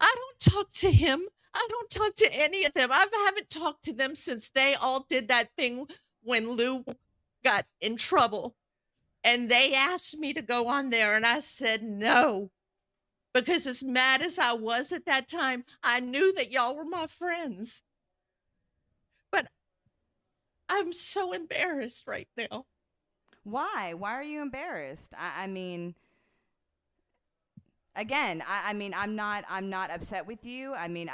I don't talk to him. I don't talk to any of them. I haven't talked to them since they all did that thing when Lou got in trouble. And they asked me to go on there, and I said no. Because as mad as I was at that time, I knew that y'all were my friends. But I'm so embarrassed right now. why? Why are you embarrassed? I mean, again, I mean, I'm not upset with you. I mean,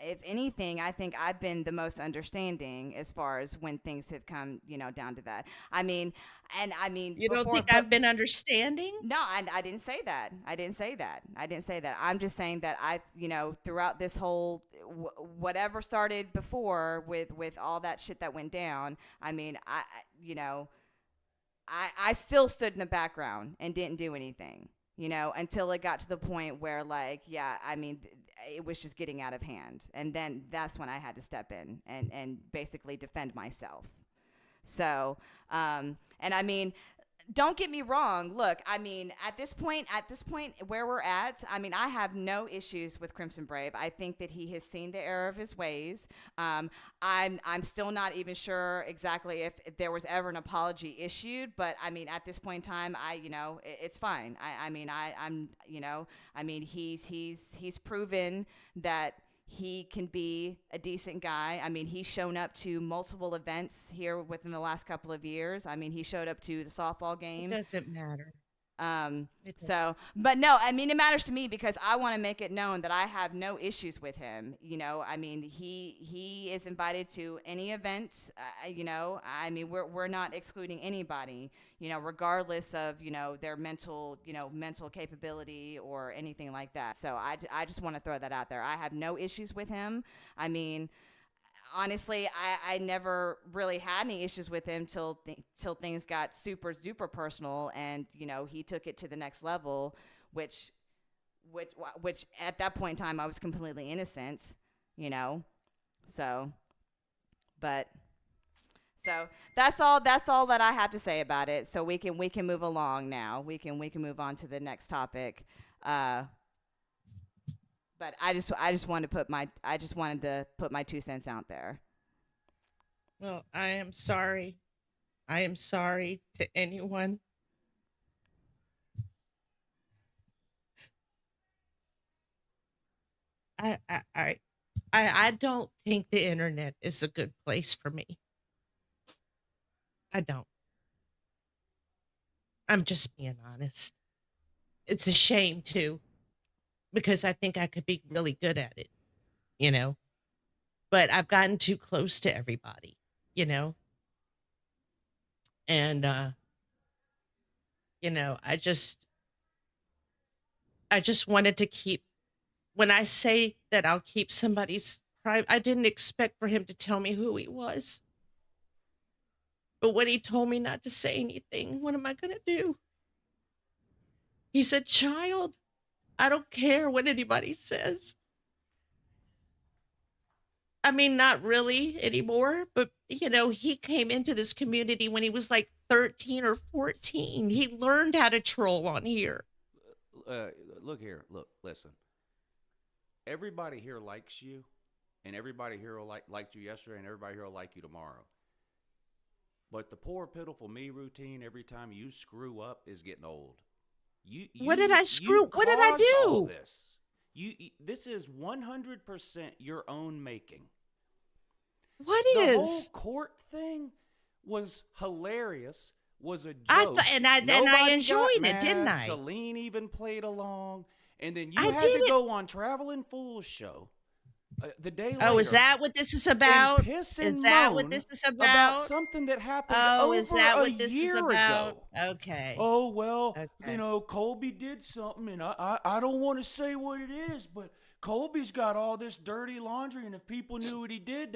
if anything, I think I've been the most understanding as far as when things have come, down to that. I mean, and I mean, You don't before, think I've been understanding? no, I didn't say that. I didn't say that. I didn't say that. I'm just saying that throughout this whole whatever started before with all that shit that went down. I mean, I still stood in the background and didn't do anything, until it got to the point where, like, yeah, I mean, it was just getting out of hand. And then that's when I had to step in and basically defend myself. So, and I mean, don't get me wrong. Look, I mean, at this point where we're at, I mean, I have no issues with Crimson Brave. I think that he has seen the error of his ways. I'm still not even sure exactly if there was ever an apology issued, but I mean, at this point in time, it's fine. I mean, he's proven that he can be a decent guy. I mean, he's shown up to multiple events here within the last couple of years. I mean, he showed up to the softball game. It doesn't matter. So, but no, I mean, it matters to me because I want to make it known that I have no issues with him. I mean, he is invited to any event. I mean, we're not excluding anybody. Regardless of their mental capability or anything like that. So I just want to throw that out there. I have no issues with him. I mean, honestly, I never really had any issues with him till things got super duper personal, and he took it to the next level, which at that point in time I was completely innocent, so, but. So that's all that I have to say about it. So we can move along now. We can move on to the next topic. But I just wanted to put my 2 cents out there. Well, I am sorry. I am sorry to anyone. I don't think the internet is a good place for me. I don't. I'm just being honest. It's a shame too, because I think I could be really good at it, you know. But I've gotten too close to everybody, you know. And I just wanted to keep, when I say that I'll keep somebody's private, I didn't expect for him to tell me who he was. But when he told me not to say anything, what am I going to do? He said, "Child, I don't care what anybody says." I mean, not really anymore, but he came into this community when he was like 13 or 14. He learned how to troll on here. Uh, Look here. Look, listen. Everybody here likes you, and everybody here liked you yesterday, and everybody here will like you tomorrow. But the poor, pitiful me routine every time you screw up is getting old. What did I screw? You What did I caused all do? this. This is 100% your own making. What The whole is? court thing was hilarious. Was a I joke. thought, and I Nobody enjoyed got it, mad. didn't I? Celine even played along, and then you I had to didn't. go on Traveling Fools show the day later. Oh, is that what this is And about? piss Is and that what moan this is about about? something that happened Oh, is over that a what this is year about? ago. Okay. Oh well, Okay. Colby did something, and I don't want to say what it is, but Colby's got all this dirty laundry, and if people knew what he did,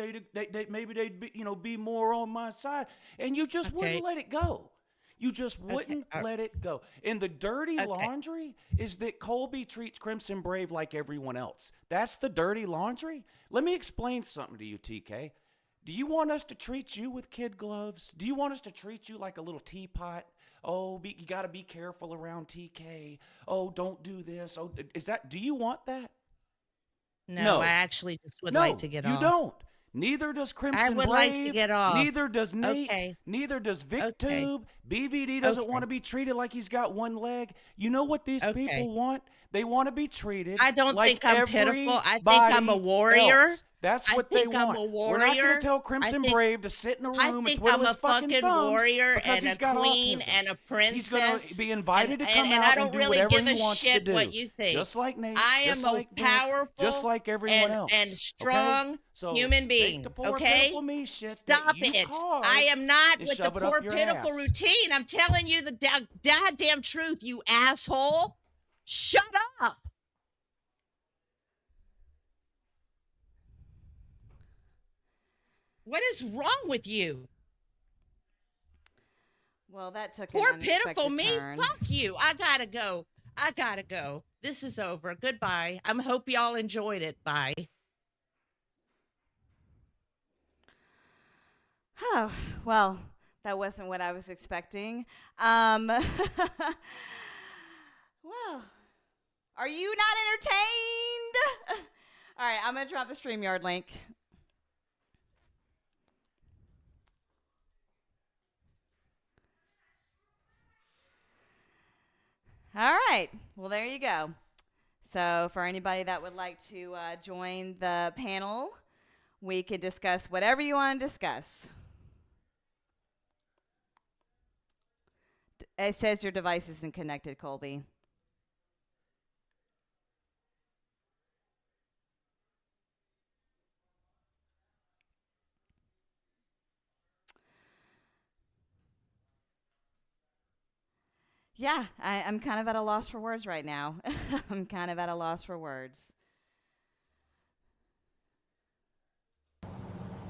maybe they'd be more on my side, and you just Okay. wouldn't let it go. You just Okay. wouldn't let it go. And the dirty Okay. laundry is that Colby treats Crimson Brave like everyone else. That's the dirty laundry. Let me explain something to you, TK. Do you want us to treat you with kid gloves? Do you want us to treat you like a little teapot? Oh, you got to be careful around TK. Oh, don't do this. Oh, do you want that? No, I actually just would like to get you off. don't. Neither does I Crimson would like to Brave. get off. Neither does Nate. Okay. Neither does Okay. VicTube. BVD doesn't Okay. want to be treated like he's got one leg. You know what these Okay. people want? They want to be treated. I don't like think I'm pitiful. I think I'm a everybody warrior. else. That's I what they think I'm want. a We're not going warrior. to tell I Crimson think Brave to sit in a I room and think twiddle I'm his a fucking fucking thumbs warrior because and he's a got queen autism. and a He's going princess. to be invited to come and out I don't and do really whatever give a he wants shit to do. what you think. Just like Nate. I just am a like Vic, powerful just like everyone else. and strong okay? So human take being. the poor, Okay? pitiful me shit Stop that you it. caused I am not and with the shove it up poor your pitiful ass. routine. I'm telling you the goddamn truth, you asshole. Shut up. What is wrong with you? Well, that took Poor an pitiful unexpected me. turn. Fuck you. I gotta go. I gotta go. This is over. Goodbye. I hope y'all enjoyed it. Bye. Oh, well, that wasn't what I was expecting. Well, are you not entertained? All right, I'm going to drop the StreamYard link. All right, well, there you go. So, for anybody that would like to join the panel, we can discuss whatever you want to discuss. It says your device isn't connected, Colby. Yeah, I'm kind of at a loss for words right now. I'm kind of at a loss for words.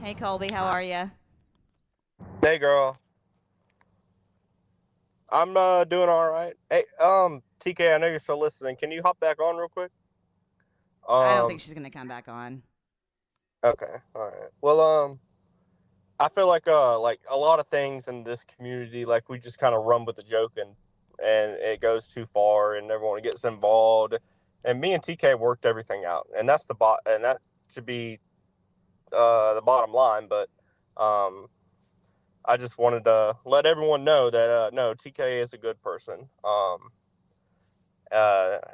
Hey, Colby, how are you? Hey girl, I'm doing all right. Hey, TK, I know you're still listening. Can you hop back on real quick? I don't think Um, she's going to come back on. okay, all right. Well, I feel like a lot of things in this community, like we just kind of run with the joke and it goes too far and everyone gets involved. And me and TK worked everything out, and that should be the bottom line. But um, I just wanted to let everyone know that no, TK is a good person.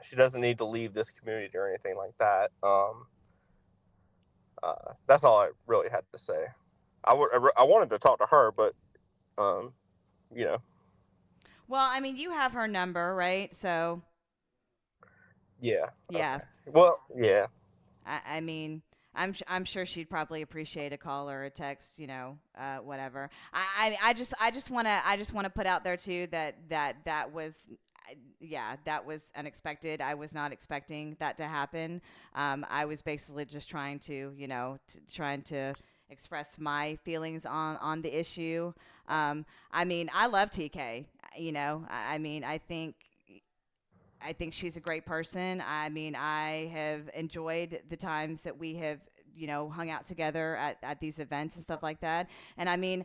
She doesn't need to leave this community or anything like that. That's all I really had to say. I wanted to talk to her, but um, you know, Well, I mean, you have her number, right? So Yeah. Yeah. Okay. Well, yeah. I mean, I'm sure she'd probably appreciate a call or a text, whatever. I just wanna put out there too that was. Yeah, that was unexpected. I was not expecting that to happen. I was basically just trying to, trying to express my feelings on the issue. I mean, I love TK. I mean, I think she's a great person. I mean, I have enjoyed the times that we have, hung out together at these events and stuff like that. And I mean,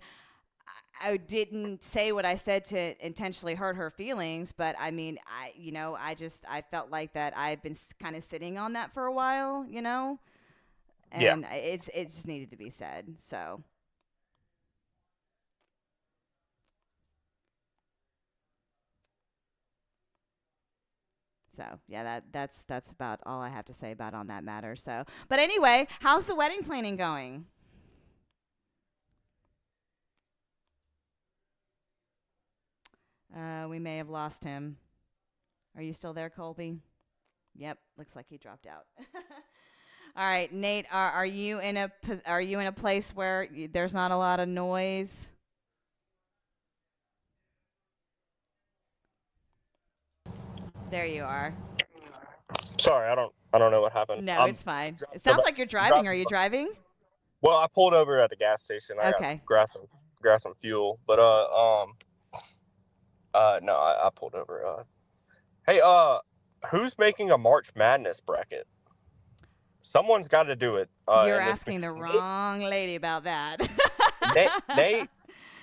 I didn't say what I said to intentionally hurt her feelings, but I mean, I felt like that I've been kind of sitting on that for a while, Yeah. and it just needed to be said. So yeah, that's about all I have to say about on that matter. So, but anyway, how's the wedding planning going? We may have lost him. Are you still there, Colby? Yep, looks like he dropped out. All right, Nate, are you in a place where there's not a lot of noise? There you are. Sorry, I don't know what happened. No, it's fine. It sounds about- like you're driving. dropped Are you driving? Well, I pulled over at the gas station. I got Okay. grab some fuel, but no, I pulled over. Hey, who's making a March Madness bracket? Someone's got to do it. You're in this asking the wrong lady about that.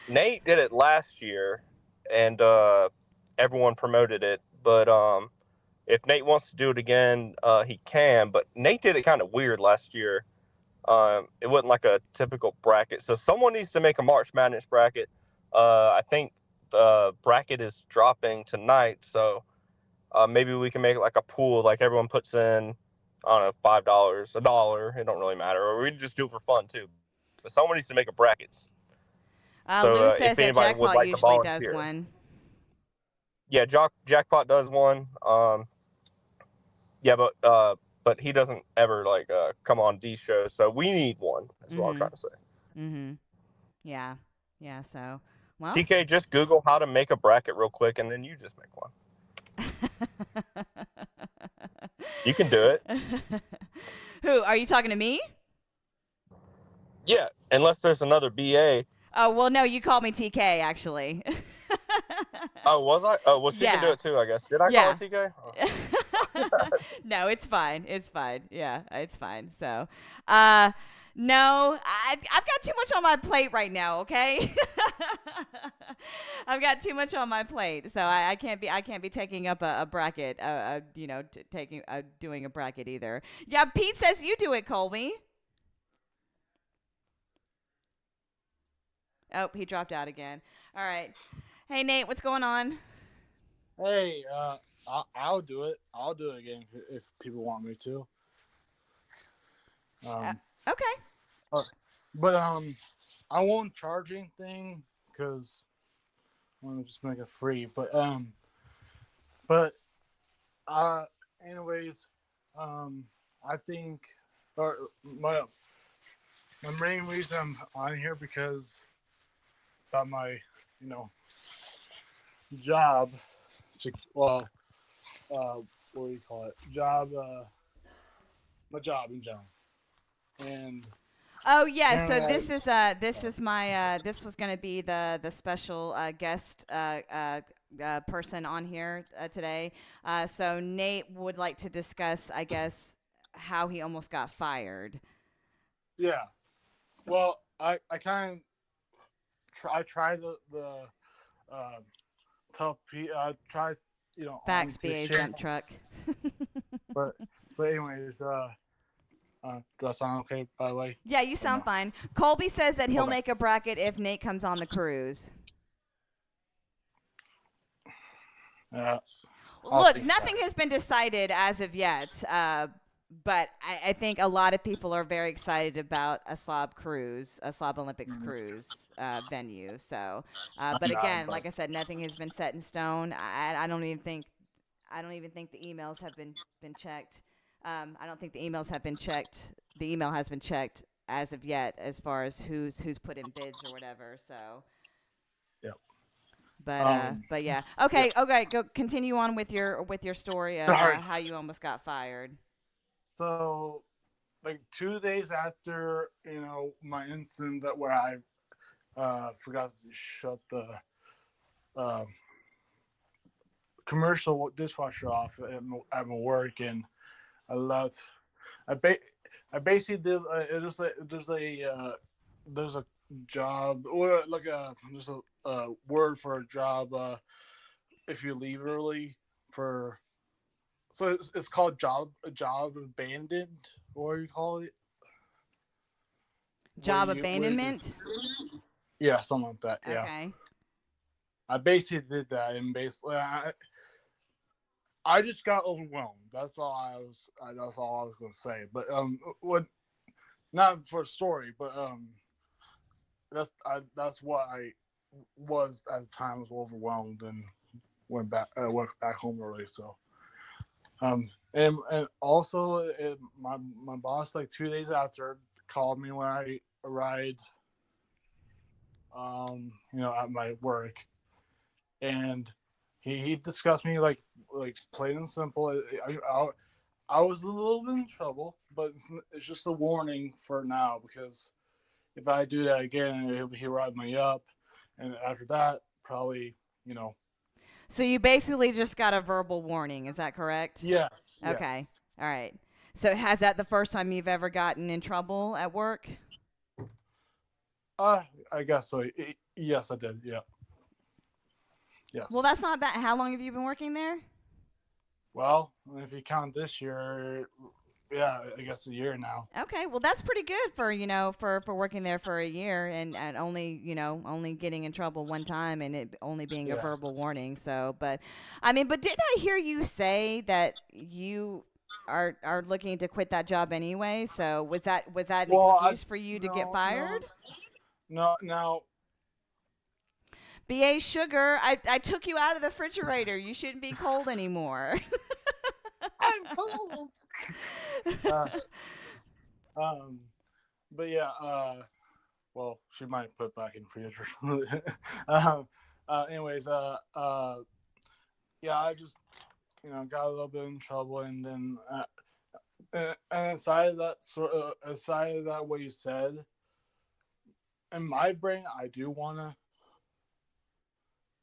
Nate did it last year, and everyone promoted it. But if Nate wants to do it again, he can. But Nate did it kind of weird last year. It wasn't like a typical bracket. So someone needs to make a March Madness bracket. I think the bracket is dropping tonight, so maybe we can make it like a pool, like everyone puts in, I don't know, $5, $1. It don't really matter, or we just do it for fun too. But someone needs to make a brackets. So Lou says if that anybody would Jackpot like to usually does volunteer, one. yeah, Jackpot does one. Yeah, but he doesn't ever like come on these shows, so we need one. That's what I'm trying to say. Mm-hmm. Yeah. Yeah. So, well. TK, just Google how to make a bracket real quick, and then you just make one. You can do it. Who are you talking to me? Yeah, unless there's another BA. Oh well, no, you called me TK actually. Oh, was I? Oh, well, she can do Yeah. it too, I guess. Did I call her TK? Oh. No, it's fine. It's fine. Yeah, it's fine. So, no, I've got too much on my plate right now. Okay, I've got too much on my plate, so I can't be taking up a bracket. Doing a bracket either. Yeah, Pete says you do it, Colby. Oh, he dropped out again. All right. Hey, Nate, what's going on? Hey, I'll do it. I'll do it again if people want me to. Okay. But I won't charge anything because I want to just make it free. But anyways, I think, or my main reason I'm on here because about my, job. Well, what do you call it? Job. My job in general. And Oh yeah, so this is my this was going to be the special guest person on here today. So Nate would like to discuss, I guess, how he almost got fired. yeah, well, I kind of I tried the tell try Facts, on his BA channel, dump truck. but anyways, do I sound okay, by the way? Yeah, you sound fine. Colby says that he'll Okay. make a bracket if Nate comes on the cruise. I'll Look, think nothing about it. has been decided as of yet, but I think a lot of people are very excited about a Slob cruise, a Slob Olympics cruise venue. So, but again, like I said, nothing has been set in stone. I don't even think. I don't even think the emails have been checked. I don't think the emails have been checked. The email has been checked as of yet, as far as who's put in bids or whatever. So, Yep. but yeah. Yeah. Okay. Go continue on with your story of Sorry. how you almost got fired. So, like 2 days after, my incident that where I forgot to shut the uh, commercial dishwasher off at my work, and I left. I basically did. There's a job, or like there's a word for a job. If you leave early for, so it's called job abandoned, or you call it Job abandonment. yeah, something like that. Yeah, Okay. I basically did that, and basically I just got overwhelmed. That's all I was. That's all I was gonna say. But what? Not for a story, but that's what I was at the time. Was overwhelmed and went back home early. So and also my boss, like 2 days after, called me when I arrived at my work, and he discussed me like plain and simple. I was a little bit in trouble, but it's just a warning for now, because if I do that again, he'll write me up, and after that, probably, So you basically just got a verbal warning. Is that correct? yes. Okay. Yes. All right. So has that the first time you've ever gotten in trouble at work? I guess so. Yes, I did. Yeah. Yes. Well, that's not bad. How long have you been working there? Well, if you count this year, yeah, I guess a year now. Okay, well that's pretty good for for working there for a year, and only only getting in trouble one time, and it only being a Yeah. verbal warning. So, but I mean, but didn't I hear you say that you are looking to quit that job anyway? So was that an Well, excuse for you to get fired? No, now, BA Sugar, I took you out of the refrigerator. You shouldn't be cold anymore. I'm cold. Um, but yeah, well, she might put back in the freezer. Anyways, yeah, I just, got a little bit in trouble, and then, and aside of that, what you said, in my brain, I do want to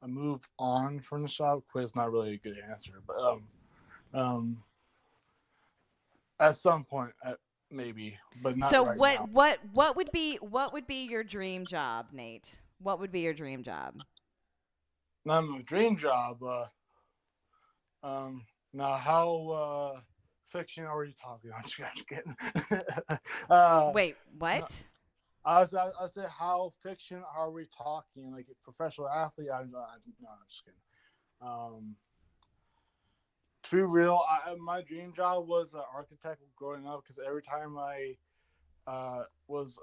move on from the shop. Quit's not really a good answer, but, at some point, maybe, but not So right what now. what would be your dream job, Nate? What would be your dream job? Not my dream job. Now how fiction are you talking? I'm just kidding. Wait, No, what? I said, how fiction are we talking? Like a professional athlete? No, I'm just kidding. To be real, my dream job was an architect growing up, because every time I was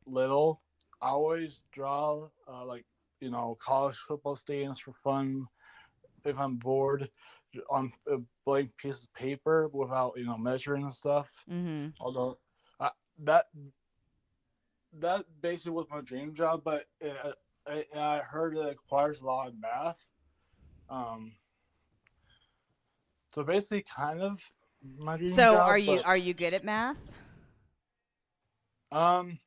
little, I always draw college football stadiums for fun if I'm bored, on a blank piece of paper without measuring and stuff. Mm-hmm. Although that basically was my dream job, but I heard it requires a lot of math. Um, so basically, kind of my dream So job, are but you good at math? um,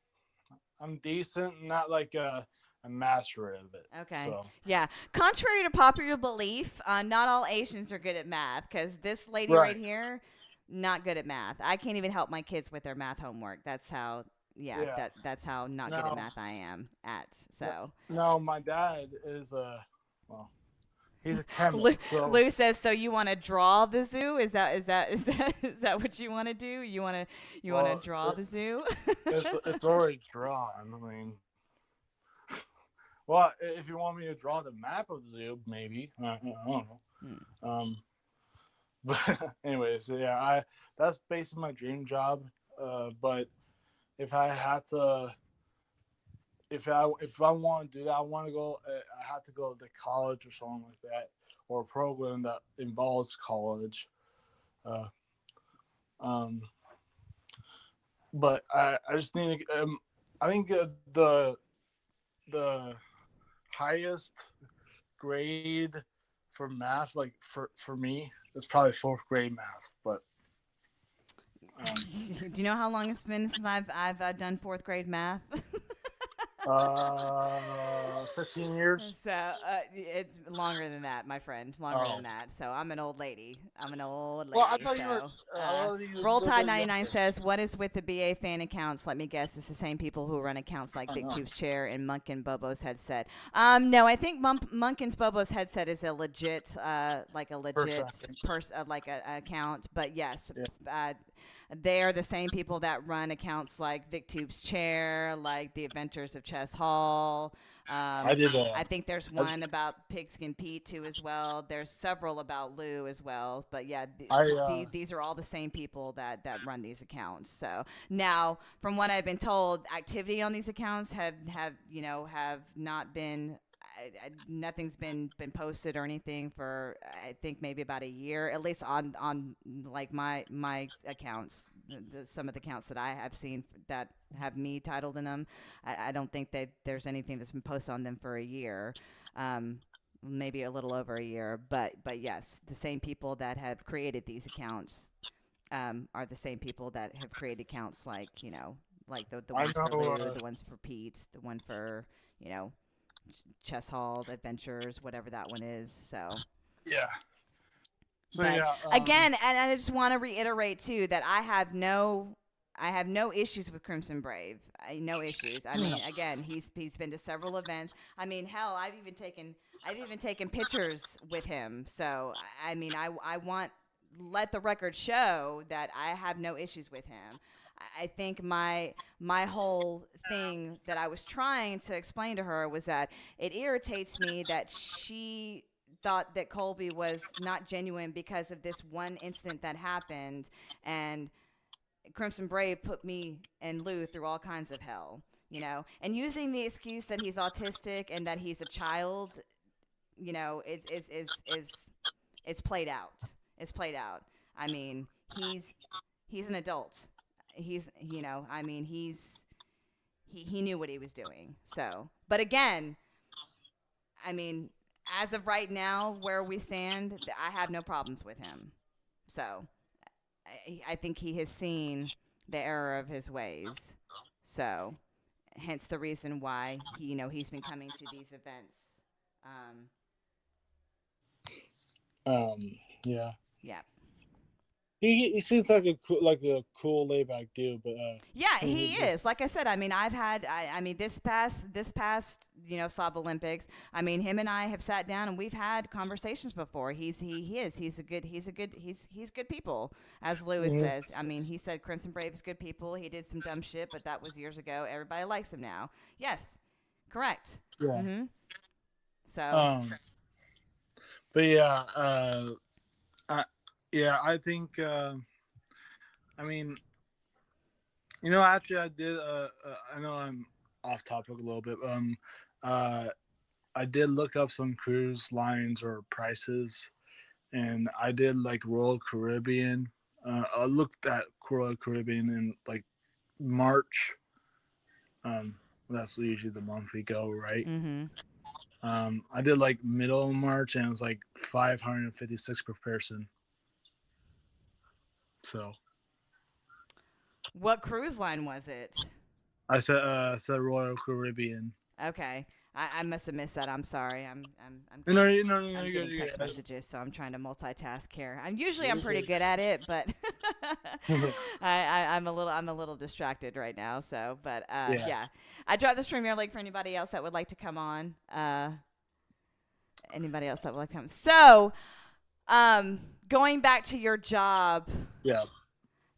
I'm decent, not like a master of it. Okay. So Yeah. Contrary to popular belief, not all Asians are good at math, because this lady right right, here, not good at math. I can't even help my kids with their math homework. That's how, yeah, yeah. that's how not good at Now, math I am at. So now my dad is well, he's a Lou, chemist, so Lou says, so you want to draw the zoo? Is that what you want to do? You want to well, draw the zoo? it's already drawn. I mean, well, if you want me to draw the map of the zoo, maybe. I don't know. But anyways, yeah, that's basically my dream job. But if I had to, if I want to do that, I want to go. I have to go to college or something like that, or a program that involves college. Uh, um, but I just need to, I think the highest grade for math, like for me, is probably fourth grade math. But Do you know how long it's been since I've done fourth grade math? 15 years. So it's longer than that, my friend. Longer than that. So I'm an old lady. Well, I thought you were. Roll Tide 99 says, "What is with the BA fan accounts? Let me guess, it's the same people who run accounts like Big Tube's chair and Monk and Bobo's headset." No, I think Monk and Bobo's headset is a legit, like a legit account. But yes, they are the same people that run accounts like VicTube's chair, like the Adventures of Chess Hall. I think there's one about Pigskin Pete too as well. There's several about Lou as well. But yeah, these are all the same people that run these accounts. So now, from what I've been told, activity on these accounts have not been. Nothing's been posted or anything for I think maybe about a year, at least on like my accounts, some of the accounts that I have seen that have me titled in them. I don't think that there's anything that's been posted on them for a year, maybe a little over a year. But yes, the same people that have created these accounts are the same people that have created accounts like like the ones for Lou, the ones for Pete, the one for Chess Hall Adventures, whatever that one is. So Yeah. So but yeah. Again, and I just want to reiterate too that I have no issues with Crimson Brave. No issues. I mean, again, he's been to several events. I mean, hell, I've even taken pictures with him. So I mean, I want let the record show that I have no issues with him. I think my whole thing that I was trying to explain to her was that it irritates me that she thought that Colby was not genuine because of this one incident that happened, and Crimson Brave put me and Lou through all kinds of hell, and using the excuse that he's autistic and that he's a child, it's played out. It's played out. I mean, he's an adult. He knew what he was doing. So, but again, I mean, as of right now, where we stand, I have no problems with him. So, I think he has seen the error of his ways. So, hence the reason why he's been coming to these events. Yeah. Yeah. He seems like a cool laid back dude, but yeah, he is. Like I said, I mean, this past Sub Olympics, I mean, him and I have sat down and we've had conversations before. He's good people, as Lewis says. I mean, he said Crimson Brave is good people. He did some dumb shit, but that was years ago. Everybody likes him now. Yes, correct. Yeah. Mm-hmm. So. But yeah. Yeah, I think. I mean, actually, I did. I know I'm off topic a little bit. I did look up some cruise lines or prices, and I did like Royal Caribbean. I looked at Royal Caribbean in like March. That's usually the month we go, right? Mm-hmm. I did like middle of March, and it was like $556 per person. So, what cruise line was it? I said Royal Caribbean. Okay, I must have missed that. I'm sorry. I'm No, I'm getting you're text good. messages, so I'm trying to multitask here. I'm pretty good at it, but I'm a little distracted right now. So, but yeah, I dropped the StreamYard link for anybody else that would like to come on. Anybody else that would like to come? So. Going back to your job. Yeah.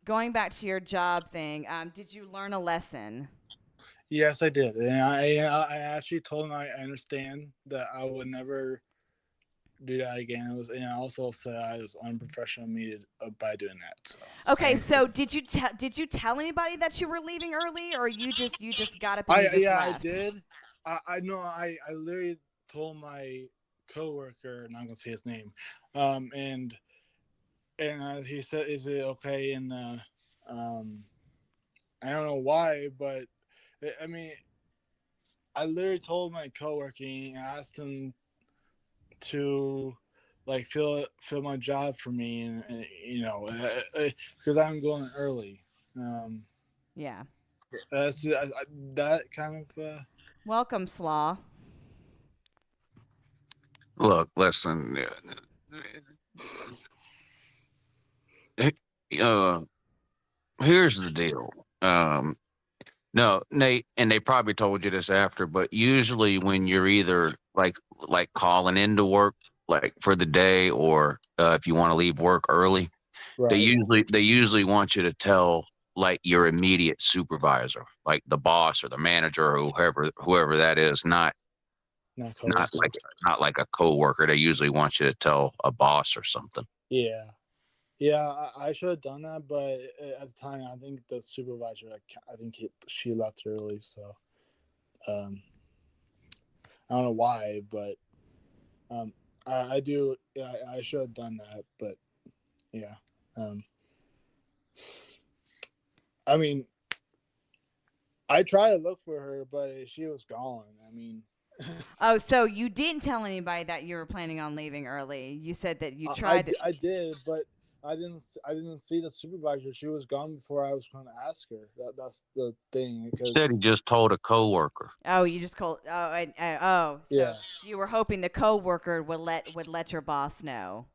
Going back to your job thing. Did you learn a lesson? Yes, I did, and I actually told him I understand that I would never do that again. And I also said I was unprofessional of me by doing that. So. Okay, so did you tell anybody that you were leaving early, or you just got up and you just left? I did. I know. I literally told my coworker, not gonna say his name, and he said, "Is it okay?" And I don't know why, but I mean, I literally told my coworker and asked him to like fill my job for me, and you know, because I'm going early. Yeah. That kind of. Welcome, Slaw. Look, listen. Uh, here's the deal. No, Nate, and they probably told you this after, but usually when you're either like calling into work, like for the day, or if you want to leave work early, Right. they usually want you to tell like your immediate supervisor, like the boss or the manager or whoever that is, Not not coworker. like not like a coworker. They usually want you to tell a boss or something. Yeah. Yeah, I should have done that, but at the time, I think the supervisor, I think she left early, so I don't know why, but I do. Yeah, I should have done that, but yeah, I mean, I tried to look for her, but she was gone. I mean, Oh, so you didn't tell anybody that you were planning on leaving early. You said that you tried to. I did, but I didn't see the supervisor. She was gone before I was going to ask her. That's the thing. Instead, he just told a coworker. Oh, you just called. Oh, so Yeah. you were hoping the coworker would let your boss know.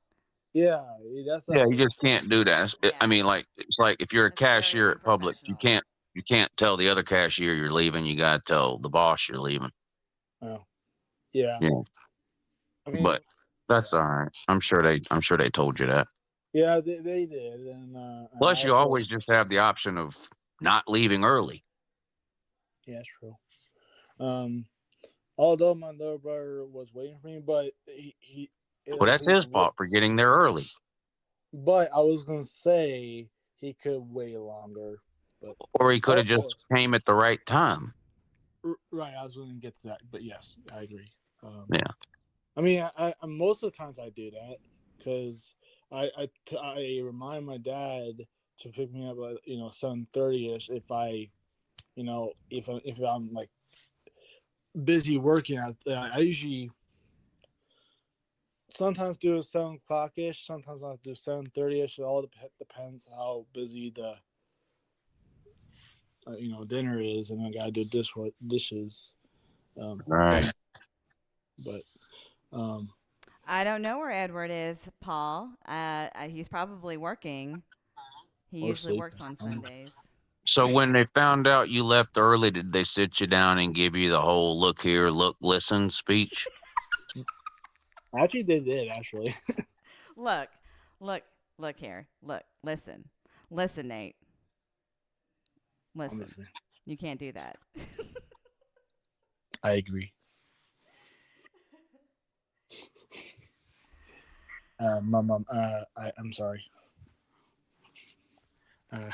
Yeah, that's Yeah, what I you was just can't do that. I Yeah. mean, like it's like if you're a That's very cashier at Publix, unprofessional. you can't tell the other cashier you're leaving. You got to tell the boss you're leaving. Oh, yeah. Yeah, I mean, but that's all right. I'm sure they told you that. yeah, they did, and Plus, you also, always just have the option of not leaving early. yeah, it's true. Although my little brother was waiting for me, but he Well, that's his fault for getting there early. But I was gonna say he could wait longer, but Or he could have just came at the right time. right, I was going to get to that, but yes, I agree. Yeah. I mean, I most of the times I do that because I remind my dad to pick me up at 7:30ish if if I'm like busy working. I usually sometimes do 7 o'clock-ish, sometimes I do 7:30ish. It all depends how busy the dinner is, and I gotta do dishes. Right. But I don't know where Edward is, Paul. He's probably working. He Or usually sleeping. works on Sundays. So when they found out you left early, did they sit you down and give you the whole look here, look, listen speech? Actually, they did. Actually, Look here. Look, listen, Nate. I'm Listen, listening. you can't do that. I agree. My mom. I'm sorry. Well,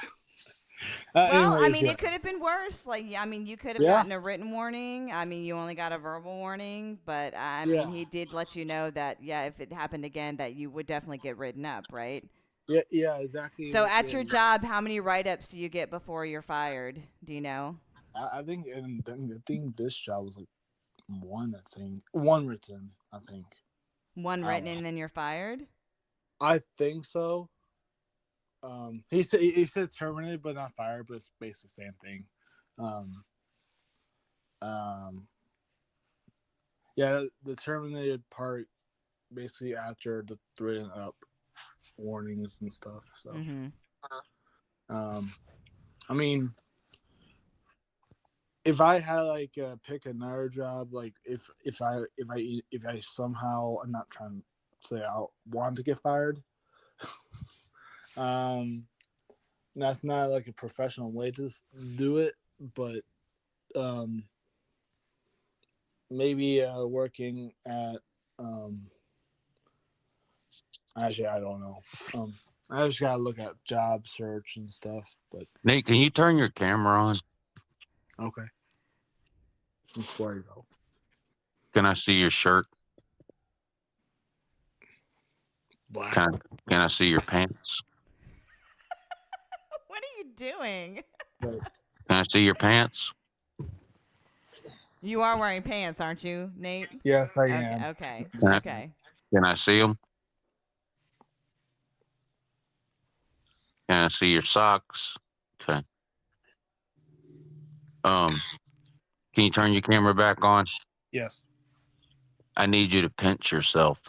I anyways, mean, yeah. it could have been worse. Like, I mean, you could have Yeah. gotten a written warning. I mean, you only got a verbal warning, but I mean, Yeah. he did let you know that, yeah, if it happened again, that you would definitely get written up, right? Yeah, exactly. So at yeah. your job, how many write-ups do you get before you're fired? Do you know? I think, and I think this job was like one. I think one written. I think. One written and then you're fired? I think so. He said terminated but not fired, but it's basically the same thing. Yeah, the terminated part basically after the written up warnings and stuff. So, I mean, if I had like pick another job, like if I somehow, I'm not trying to say I want to get fired. That's not like a professional way to do it, but maybe working at actually I don't know. I just gotta look at job search and stuff, but Nate, can you turn your camera on? okay. I'm sorry though. Can I see your shirt? Black. Can I see your pants? What are you doing? But Can I see your pants? You are wearing pants, aren't you, Nate? yes, I Okay, am. okay, Can I, okay. can I see them? Can I see your socks? Okay. Can you turn your camera back on? Yes. I need you to pinch yourself.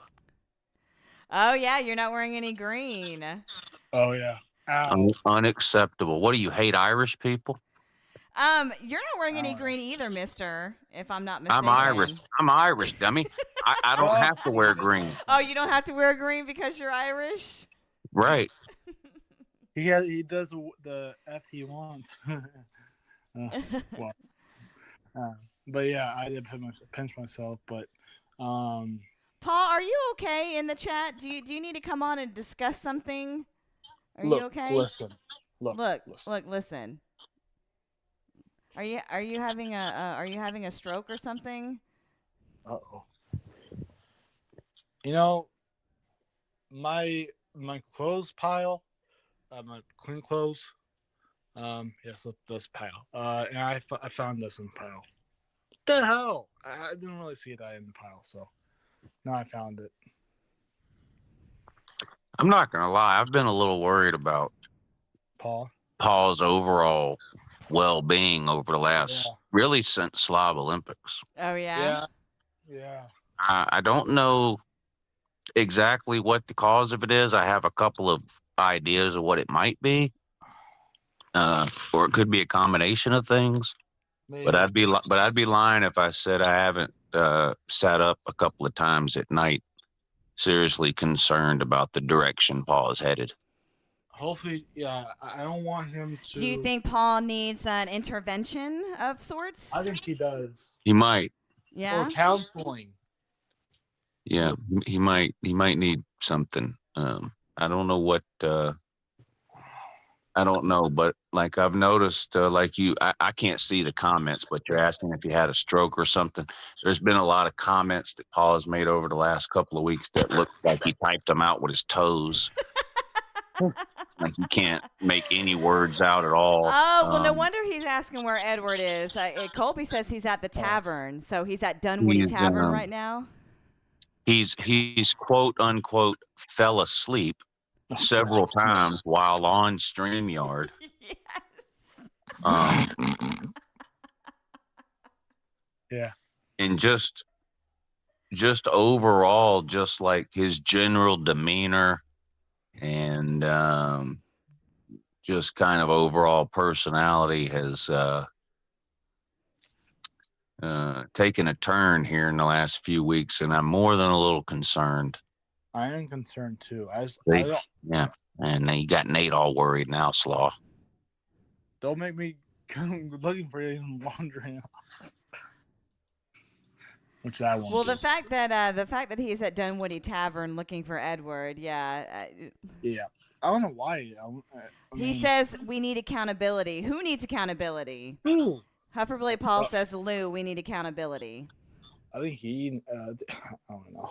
Oh yeah, you're not wearing any green. Oh yeah. Ow. Unacceptable. What do you hate Irish people? You're not wearing any green either, mister, if I'm not I'm mistaken. Irish. I'm Irish, dummy. I don't Oh. have to wear green. Oh, you don't have to wear green because you're Irish? Right. He does the F he wants. Well, but yeah, I did pinch myself. But Paul, are you okay in the chat? Do you need to come on and discuss something? Are look, you okay? listen, Look, listen. listen. Are you having a stroke or something? Uh-oh. You know, my clothes pile, my clean clothes. Yes, this pile. And I found this in the pile. What the hell? I didn't really see that in the pile, so now I found it. I'm not gonna lie. I've been a little worried about Paul's overall well-being over the last, really since Slav Olympics. Oh yeah. Yeah. I don't know exactly what the cause of it is. I have a couple of ideas of what it might be, or it could be a combination of things. Maybe. But I'd be lying if I said I haven't sat up a couple of times at night, seriously concerned about the direction Paul is headed. Hopefully, yeah. I don't want him to. Do you think Paul needs an intervention of sorts? I think he does. He might. Yeah. Or counseling. Yeah, he might need something. I don't know what. I don't know, but like I've noticed, like I can't see the comments, but you're asking if he had a stroke or something. There's been a lot of comments that Paul has made over the last couple of weeks that look like he typed them out with his toes. Like he can't make any words out at all. Oh, well, no wonder he's asking where Edward is. Colby says he's at the tavern, so he's at Dunwoody Tavern right now. He's quote unquote fell asleep several times while on StreamYard. Yes. Yeah. And just overall, just like his general demeanor and just kind of overall personality has taken a turn here in the last few weeks, and I'm more than a little concerned. I am concerned too. Yeah, and then you got Nate all worried now, Slaw. Don't make me come looking for you and wandering off. Which I won't. Well, do. the fact that he's at Dunwoody Tavern looking for Edward, yeah. Yeah, I don't know why. He says we need accountability. Who needs accountability? Who? Hufferblade Paul says, Lou, we need accountability. I think he. I don't know.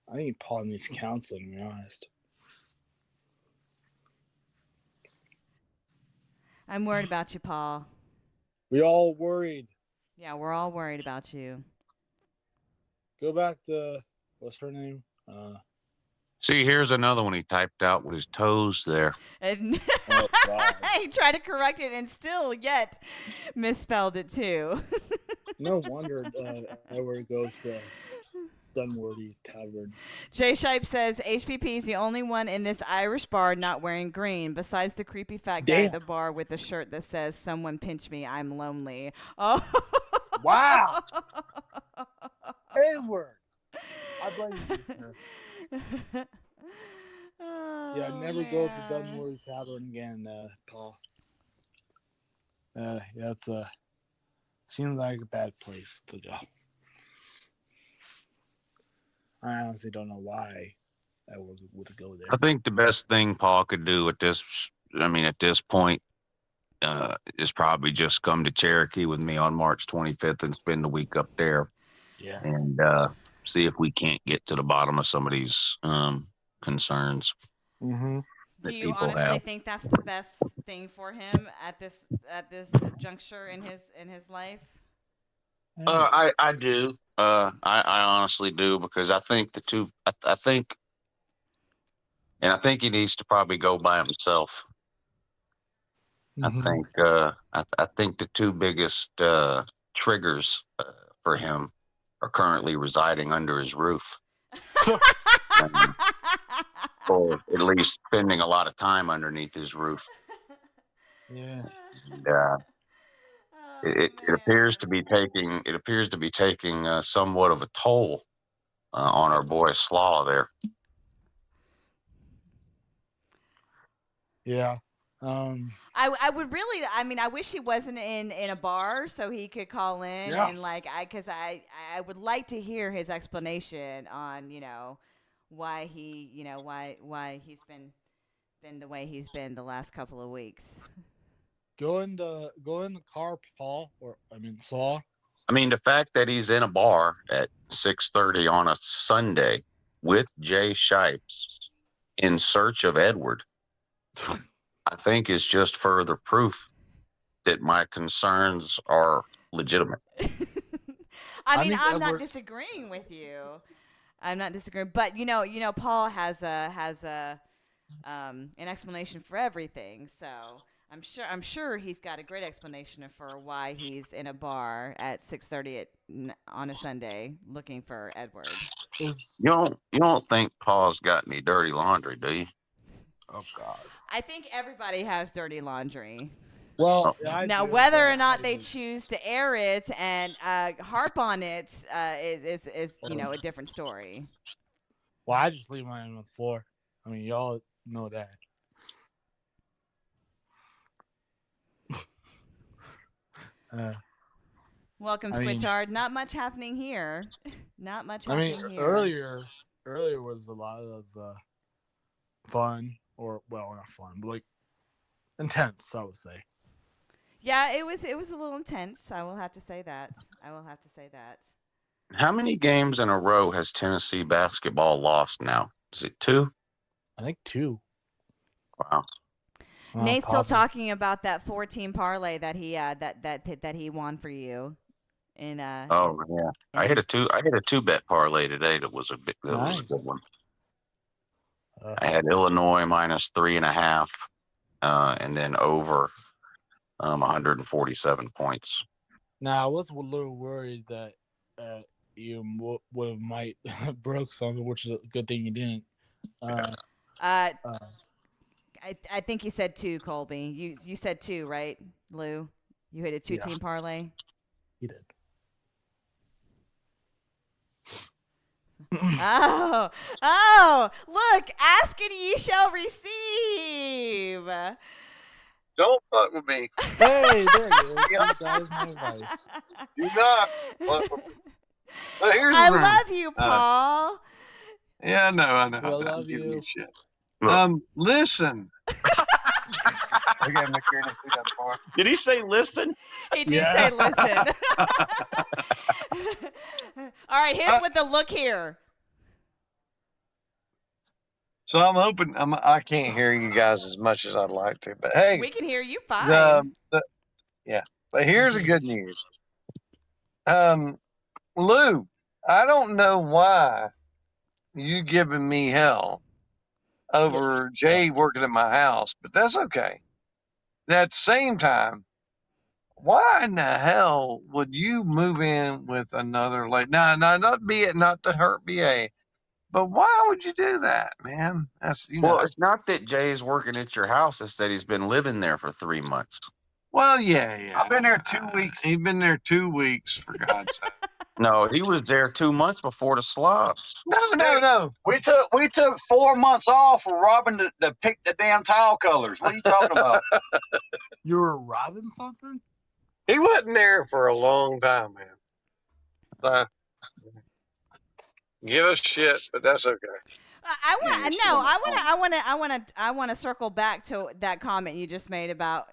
I think Paul needs counseling, to be honest. I'm worried about you, Paul. We all worried. Yeah, we're all worried about you. Go back to what's her name? See, here's another one he typed out with his toes there. And Oh, God. he tried to correct it and still yet misspelled it too. No wonder Edward goes to Dunwoody Tavern. Jay Shipe says HPP is the only one in this Irish bar not wearing green, besides the creepy fat guy at the bar with the shirt that says, "Someone pinch me, I'm lonely." Oh, wow! Edward, I blame you. Yeah, never go to Dunwoody Tavern again, Paul. That's seems like a bad place to go. I honestly don't know why I would go there. I think the best thing Paul could do at this point, is probably just come to Cherokee with me on March 25th and spend the week up there. Yes. And see if we can't get to the bottom of some of these concerns Mm-hmm. Do that you people honestly have. think that's the best thing for him at this juncture in his life? I do. I honestly do, because I think the two. I think, and I think he needs to probably go by himself. Mm-hmm. I think the two biggest triggers for him are currently residing under his roof, um, or at least spending a lot of time underneath his roof. Yeah. And, Oh, it appears to be taking somewhat of a toll on our boy Slaw there. Yeah. I would really, I mean, I wish he wasn't in a bar so he could call in Yeah. and because I would like to hear his explanation on why why he's been the way he's been the last couple of weeks. Go in the car, Paul, or I mean Saw. I mean, the fact that he's in a bar at 6:30 on a Sunday with Jay Shipes in search of Edward, I think is just further proof that my concerns are legitimate. I mean, think I'm not Edward- disagreeing with you. I'm not disagreeing, but Paul has a an explanation for everything. So I'm sure he's got a great explanation for why he's in a bar at 6:30 on a Sunday looking for Edward. Is You don't think Paul's got any dirty laundry, do you? oh God. I think everybody has dirty laundry. Well, yeah, I Now, do, whether but or not I they just- choose to air it and harp on it is a different story. Well, I just leave mine on the floor. I mean, y'all know that. Welcome, I mean- Squidtard. Not much happening here. Not much I mean, happening here. earlier was a lot of fun, or well, not fun, but like intense, I would say. Yeah, it was a little intense. I will have to say that. How many games in a row has Tennessee basketball lost now? Is it 2? I think 2. Wow. Nate's still Possibly. talking about that 14 parlay that he that he won for you. In Oh yeah, I hit a 2-bet parlay today. That was a was a Nice. good one. Uh, I had Illinois minus 3.5, and then over 147 points. Now I was a little worried that you would have might broke something, which is a good thing you didn't. I think you said 2, Colby. You said 2, right, Lou? You hit a 2-team parlay. You did. Oh, look, ask and ye shall receive. Don't fuck with me. Hey, there it is. That was my advice. Do not fuck with me. So here's I the thing. love you, Paul. Yeah, I know. I I'm love giving you. shit. Look. Listen. I gotta make sure I didn't see that far. Did he say listen? He did Yeah. say listen. All right, here's with the look here. So I'm hoping I can't hear you guys as much as I'd like to, but hey, We can hear you fine. yeah. But here's the good news. Lou, I don't know why you giving me hell over Jay working at my house, but that's okay. At the same time, why in the hell would you move in with another lady? Now, not to hurt BA, but why would you do that, man? That's Well, it's not that Jay's working at your house. It's that he's been living there for 3 months. Well, yeah. I've been there 2 weeks. He's been there 2 weeks, for God's sake. No, he was there 2 months before the slobs. No. We took 4 months off for Robin to pick the damn tile colors. What are you talking about? You were robbing something? He wasn't there for a long time, man. So, give us shit, but that's okay. I want to circle back to that comment you just made about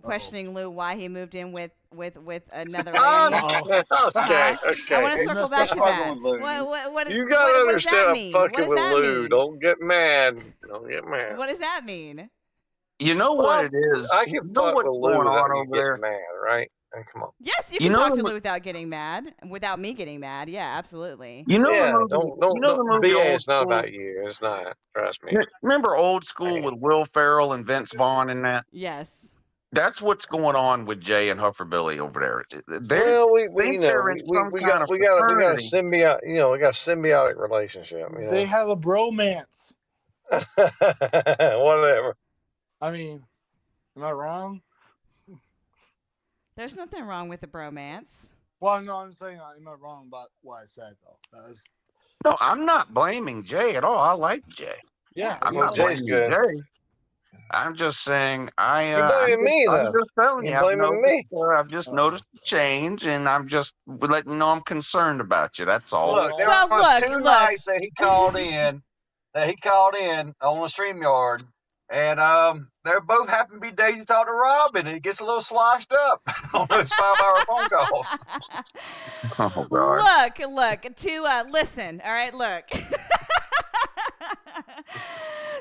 questioning Lou why he moved in with with another Um, lady. okay, I okay. want to circle back to fucking that. with Lou. You gotta what does that understand I'm mean? What fucking does with that Lou. mean? Don't get mad. Don't get mad. What does that mean? You know what Well, it is? I You can know fuck what's with going Lou without on you over there? getting mad, right? Hey, come on. Yes, you You can know talk the to mo- Lou without getting mad, without me getting mad. Yeah, absolutely. you know the Yeah, movie. You know the don't. movie BA, Old it's not School. about you. It's not. Trust me. Remember Old School Hey. with Will Ferrell and Vince Vaughn and that? Yes. That's what's going on with Jay and Hufferbilly over there. They Well, we think you know they're in some we kind got of we got a fraternity. symbiote. You know, we got a symbiotic relationship. You They know. have a bromance. Whatever. I mean, am I wrong? There's nothing wrong with the bromance. Well, no, I'm saying am I wrong about what I said though? That's No, I'm not blaming Jay at all. I like Jay. yeah. I'm Well, not Jay's blaming good. Jay. I'm just saying You're blaming me I'm though. just telling you. You're blaming me. I've just noticed a change, and I'm just letting you know I'm concerned about you. That's all. Look, there Well, was look, two look. nights that he called in on the StreamYard, and they both happen to be days he talked to Robin, and he gets a little sloshed up on those 5-hour phone calls. Oh God. Look. To listen. All right, look.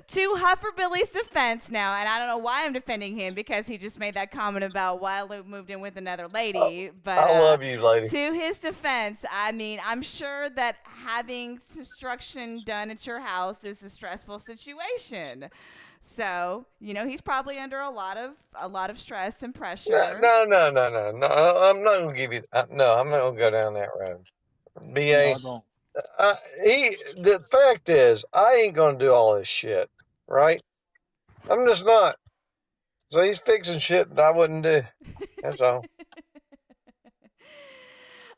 To Hufferbilly's defense now, and I don't know why I'm defending him because he just made that comment about why Luke moved in with another lady. But I love you, lady. to his defense, I mean, I'm sure that having construction done at your house is a stressful situation. So, he's probably under a lot of stress and pressure. No. I'm not gonna give you. No, I'm not gonna go down that road. No, BA. I don't. The fact is, I ain't gonna do all this shit, right? I'm just not. So he's fixing shit that I wouldn't do. That's all.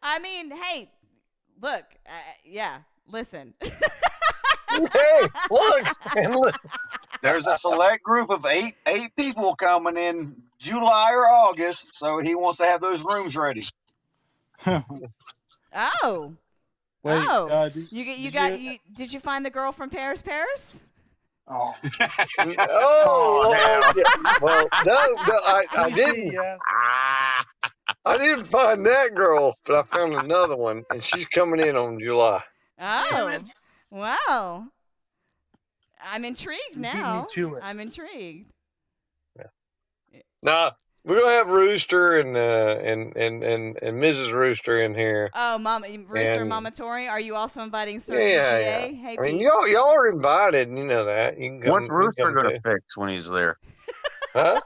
I mean, hey, look, yeah, listen. Hey, look, and look. There's a select group of eight people coming in July or August, so he wants to have those rooms ready. Oh. Wait, Oh. did Did you find the girl from Paris? Oh, Oh, yeah. Well, no, I didn't. Yes. I didn't find that girl, but I found another one, and she's coming in on July. Oh. Well. I'm intrigued You beat me now. to it. I'm intrigued. Nah, we're gonna have Rooster and Mrs. Rooster in here. Oh, Mama Rooster and Mama Tori, are you also inviting Sir GA? Hey, I mean, Pete. y'all are invited. You know that. You can come. What's you can Rooster come gonna too. fix when he's there? Huh?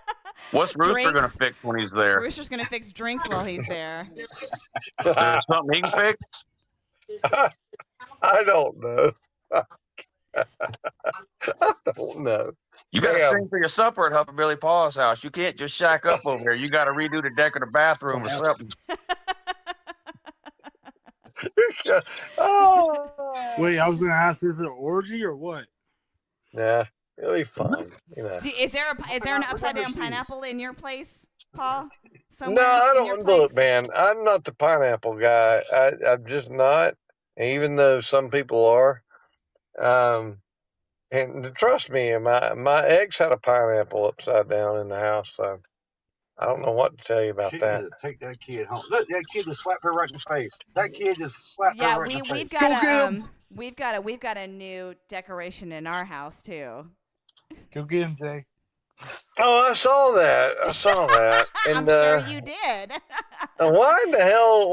What's Rooster gonna Drinks. fix when he's there? Rooster's gonna fix drinks while he's there. There's something he can fix. I don't know. I don't know. You got to Damn. sing for your supper at Hufferbilly Paul's house. You can't just shack up over there. You got to redo the deck of the bathroom or something. Oh. Wait, I was gonna ask, is it an orgy or what? Yeah, it'll be fun. You know. Is there an upside down pineapple in your place, Paul? No, Somewhere I in your don't look, place? man. I'm not the pineapple guy. I'm just not. Even though some people are. And trust me, my ex had a pineapple upside down in the house. So I don't know what to tell you about She that. needs to take that kid home. Look, that kid just slapped her right in the face. That kid just slapped Yeah, her right in the we've face. got we've got a new decoration in our house too. Go get him, Jay. Oh, I saw that. I'm And sure you did. why in the hell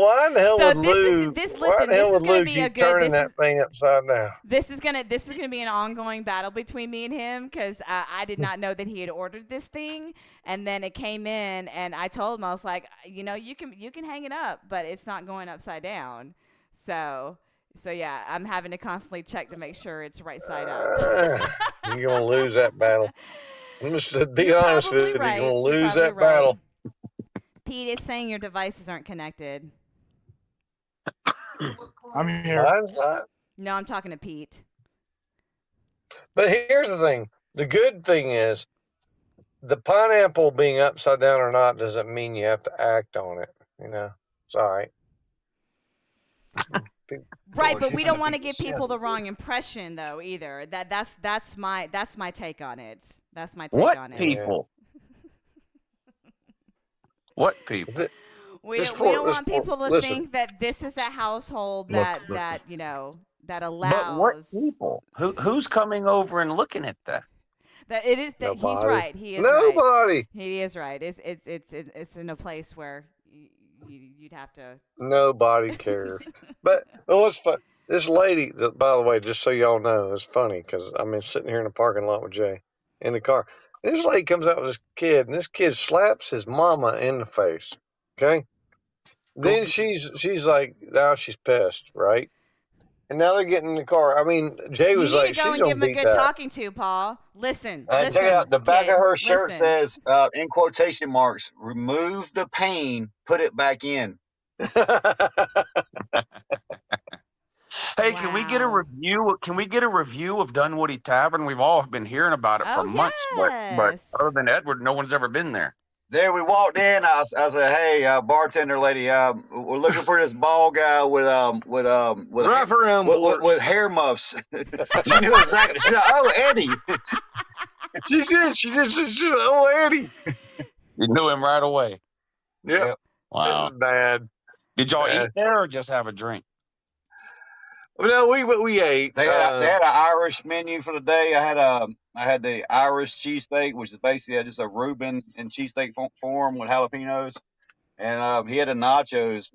So would Lou? Why in the hell would Lou keep turning that thing upside down? This is gonna be an ongoing battle between me and him because I did not know that he had ordered this thing, and then it came in, and I told him, I was like, you can hang it up, but it's not going upside down. So yeah, I'm having to constantly check to make sure it's right side up. You're gonna lose that battle. I'm just to be You're honest with probably you, right. you're gonna You're lose probably that battle. Pete, it's saying your devices aren't connected. I'm here. Mine's not. No, I'm talking to Pete. But here's the thing. The good thing is, the pineapple being upside down or not doesn't mean you have to act on it. You know, it's all right. Right, Boy, but she's we don't gonna want to beat give the shit people out the of wrong this. impression though either. That's my take on it. That's my take What on it. people? What people? We This don't, we poor- don't this want poor- people to listen. think that this is a household Look, that listen. that But what allows people? Who's coming over and looking at that? that it is that he's Nobody. right. He is right. Nobody. He is right. It's in a place where you'd have to. Nobody cares. But what's fun? This lady, by the way, just so y'all know, it's funny because I'm sitting here in the parking lot with Jay in the car. This lady comes out with this kid, and this kid slaps his mama in the face. Okay. Then she's like, now she's pissed, right? And now they're getting in the car. Jay You was need like, to go she's and gonna give him a beat good that. talking to, Paul. Listen, Check it out. The back kid, of her shirt listen. says, in quotation marks, "Remove the pain, put it back in." Hey, can we get a Wow. review? Can we get a review of Dunwoody Tavern? We've all been hearing about it for Oh, months, but yes. other than Edward, no one's ever been there. There we walked in. I said, "Hey, bartender lady, we're looking for this bald guy with Wrap around with hair muffs." She knew exactly. She said, "Oh, Eddie." She said, oh, Eddie. You knew him right away. Yep. Yep. It Wow. was bad. Did y'all bad. eat there or just have a drink? No, we ate. They had an Irish menu for the day. I had the Irish cheesesteak, which is basically just a Reuben in cheesesteak form with jalapenos, and he had the nachos.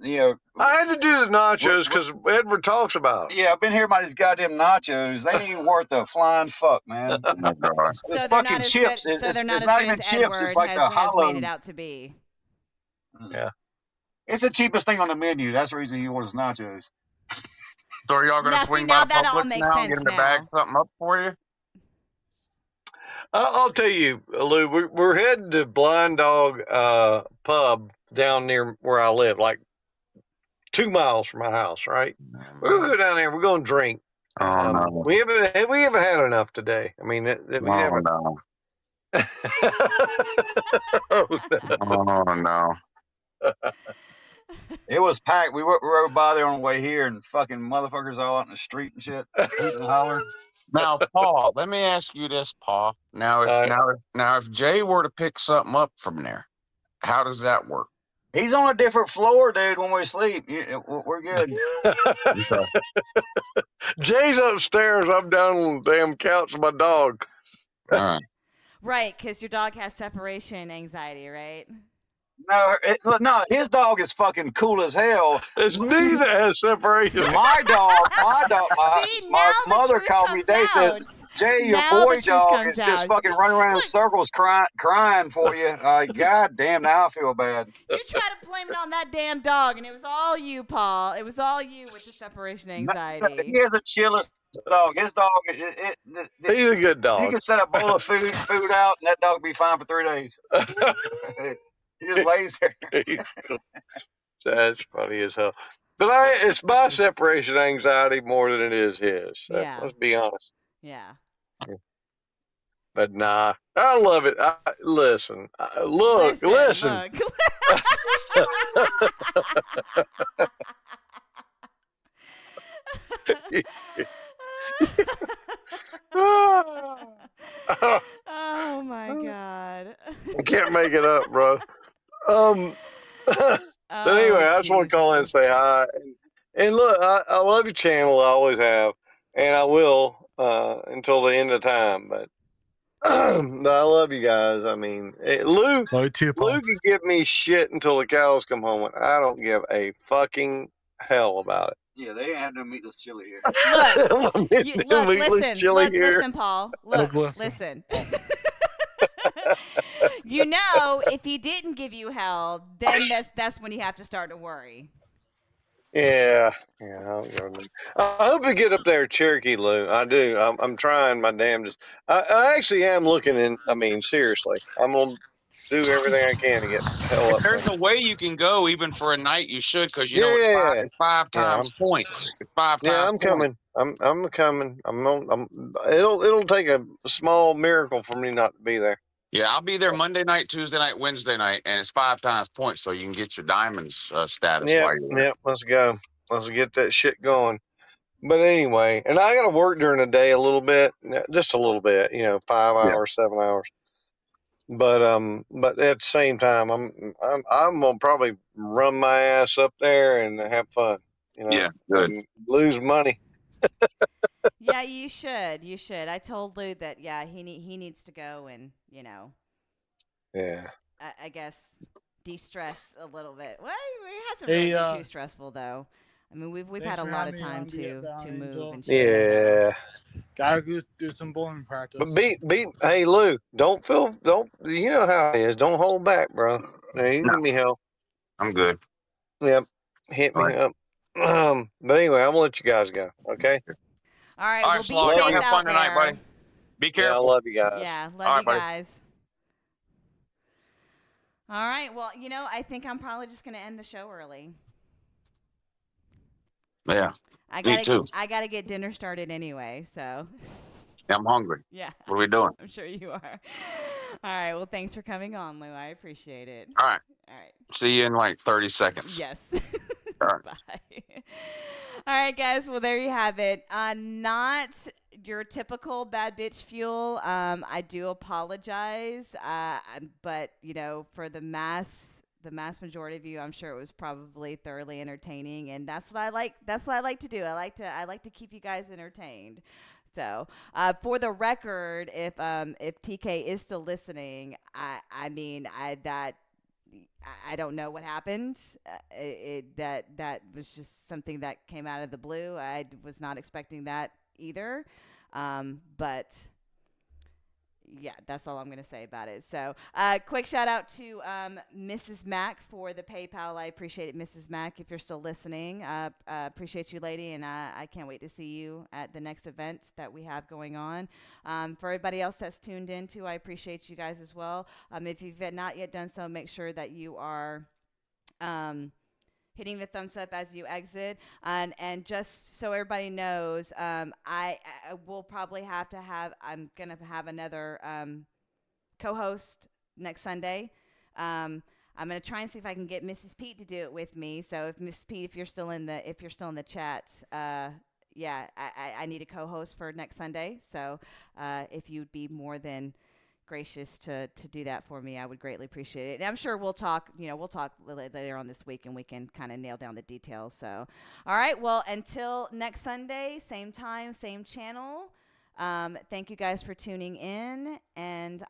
I had to do the nachos because Edward talks about it. Yeah, I've been hearing about these goddamn nachos. They ain't even worth a flying fuck, man. Oh my God. It's So they're fucking not as chips. good. So they're not it's as not good even as chips. Edward It's like has, the has hollow. made it out to be. Yeah. It's the cheapest thing on the menu. That's the reason he orders nachos. So are y'all Now, gonna see, swing now by that all Publix makes now and sense get him to bag now. something up for you? I'll tell you, Lou, we're heading to Blind Dog Pub down near where I live, like 2 miles from my house, right? We're gonna go down there. We're gonna drink. Oh no. We haven't had enough today. I mean, we Oh haven't. no. Oh, no. Oh no. It was packed. We rode by there on the way here, and fucking motherfuckers all out in the street and shit, hooting and hollering. Now, Paul, let me ask you this, Paul. Now, if Jay were to pick something up from there, how does that work? He's on a different floor, dude. When we sleep, we're good. Jay's upstairs. I'm down on the damn couch with my dog. All right. Right, because your dog has separation anxiety, right? No, his dog is fucking cool as hell. It's me that has separation. My now See, my the mother truth called me comes today, says, out. "Jay, your Now the boy truth dog comes is just out. fucking running around in Look. circles crying for you." God damn, now I feel bad. You try to blame it on that damn dog, and it was all you, Paul. It was all you with the separation anxiety. He has a chillest dog. His dog, He's a good he dog. can set a bowl of food out, and that dog will be fine for 3 days. He just lays there. That's funny as hell. But it's my separation anxiety more than it is his. So Yeah. let's be honest. Yeah. But nah, I love it. Listen. Listen. Oh my God. I can't make it up, bro. But anyway, I just want to call in and say hi. And look, I love your channel. I always have, and I will until the end of time. But I love you guys. I mean, Lou can give me shit until the cows come home, and I don't give a fucking hell about it. Yeah, they ain't had no meatless chili here. Listen, Paul. Listen. You know, if he didn't give you hell, then that's when you have to start to worry. Yeah. I don't give a damn. I hope to get up there, Cherokee, Lou. I do. I'm trying my damnedest. I actually am looking in. I mean, seriously, I'm gonna do everything I can to get hell If up there's there. a way you can go, even for a night, you should, because you know Yeah. it's five times points. It's 5 times. Yeah, I'm coming. I'm coming. It'll take a small miracle for me not to be there. Yeah, I'll be there Monday night, Tuesday night, Wednesday night, and it's 5 times points, so you can get your diamonds status Yeah, while you're there. yeah. Let's go. Let's get that shit going. But anyway, and I got to work during the day a little bit, just a little bit. 5 hours, 7 hours. But at the same time, I'm gonna probably run my ass up there and have fun. You know, Yeah, good. and lose money. Yeah, you should. You should. I told Lou that yeah, he needs to go and, Yeah. I guess de-stress a little bit. Well, it hasn't really Hey, been too stressful though. I mean, we've thanks had a for lot having of me time on, to move Angel. and shit. So Yeah. Gotta go do some bowling But practice. hey Lou, don't you know how it is? Don't hold back, bro. Hey, you can No, give me help. I'm good. Yep. Hit All me right. up. But anyway, I'm gonna let you guys go. Okay. all right, All well right, be Slaw. Love Y'all safe you. have fun out tonight, buddy. there. Be Yeah, I careful. love you guys. Yeah, All love right, you buddy. guys. All right, well, I think I'm probably just gonna end the show early. Yeah, I me gotta too. I gotta get dinner started anyway. So I'm hungry. yeah, What are we doing? I'm sure you are. All right, well, thanks for coming on, Lou. I appreciate it. All right. All right. See you in like 30 seconds. Yes. All right. Bye. All right, guys. Well, there you have it. Not your typical bad bitch fuel. I do apologize. But for the mass majority of you, I'm sure it was probably thoroughly entertaining, and that's what I like. That's what I like to do. I like to keep you guys entertained. So, for the record, if TK is still listening, I mean, I don't know what happened. That was just something that came out of the blue. I was not expecting that either. But yeah, that's all I'm going to say about it. So, quick shout out to Mrs. Mack for the PayPal. I appreciate it, Mrs. Mack, if you're still listening. Appreciate you, lady, and I can't wait to see you at the next event that we have going on. For everybody else that's tuned in, too, I appreciate you guys as well. If you've not yet done so, make sure that you are hitting the thumbs up as you exit. And just so everybody knows, I will probably I'm going to have another co-host next Sunday. I'm going to try and see if I can get Mrs. Pete to do it with me. So if Mrs. Pete, if you're still in the chat, yeah, I need a co-host for next Sunday. So if you'd be more than gracious to do that for me, I would greatly appreciate it. And I'm sure we'll talk later on this week and we can kind of nail down the details. So, all right. Well, until next Sunday, same time, same channel. Thank you guys for tuning in, and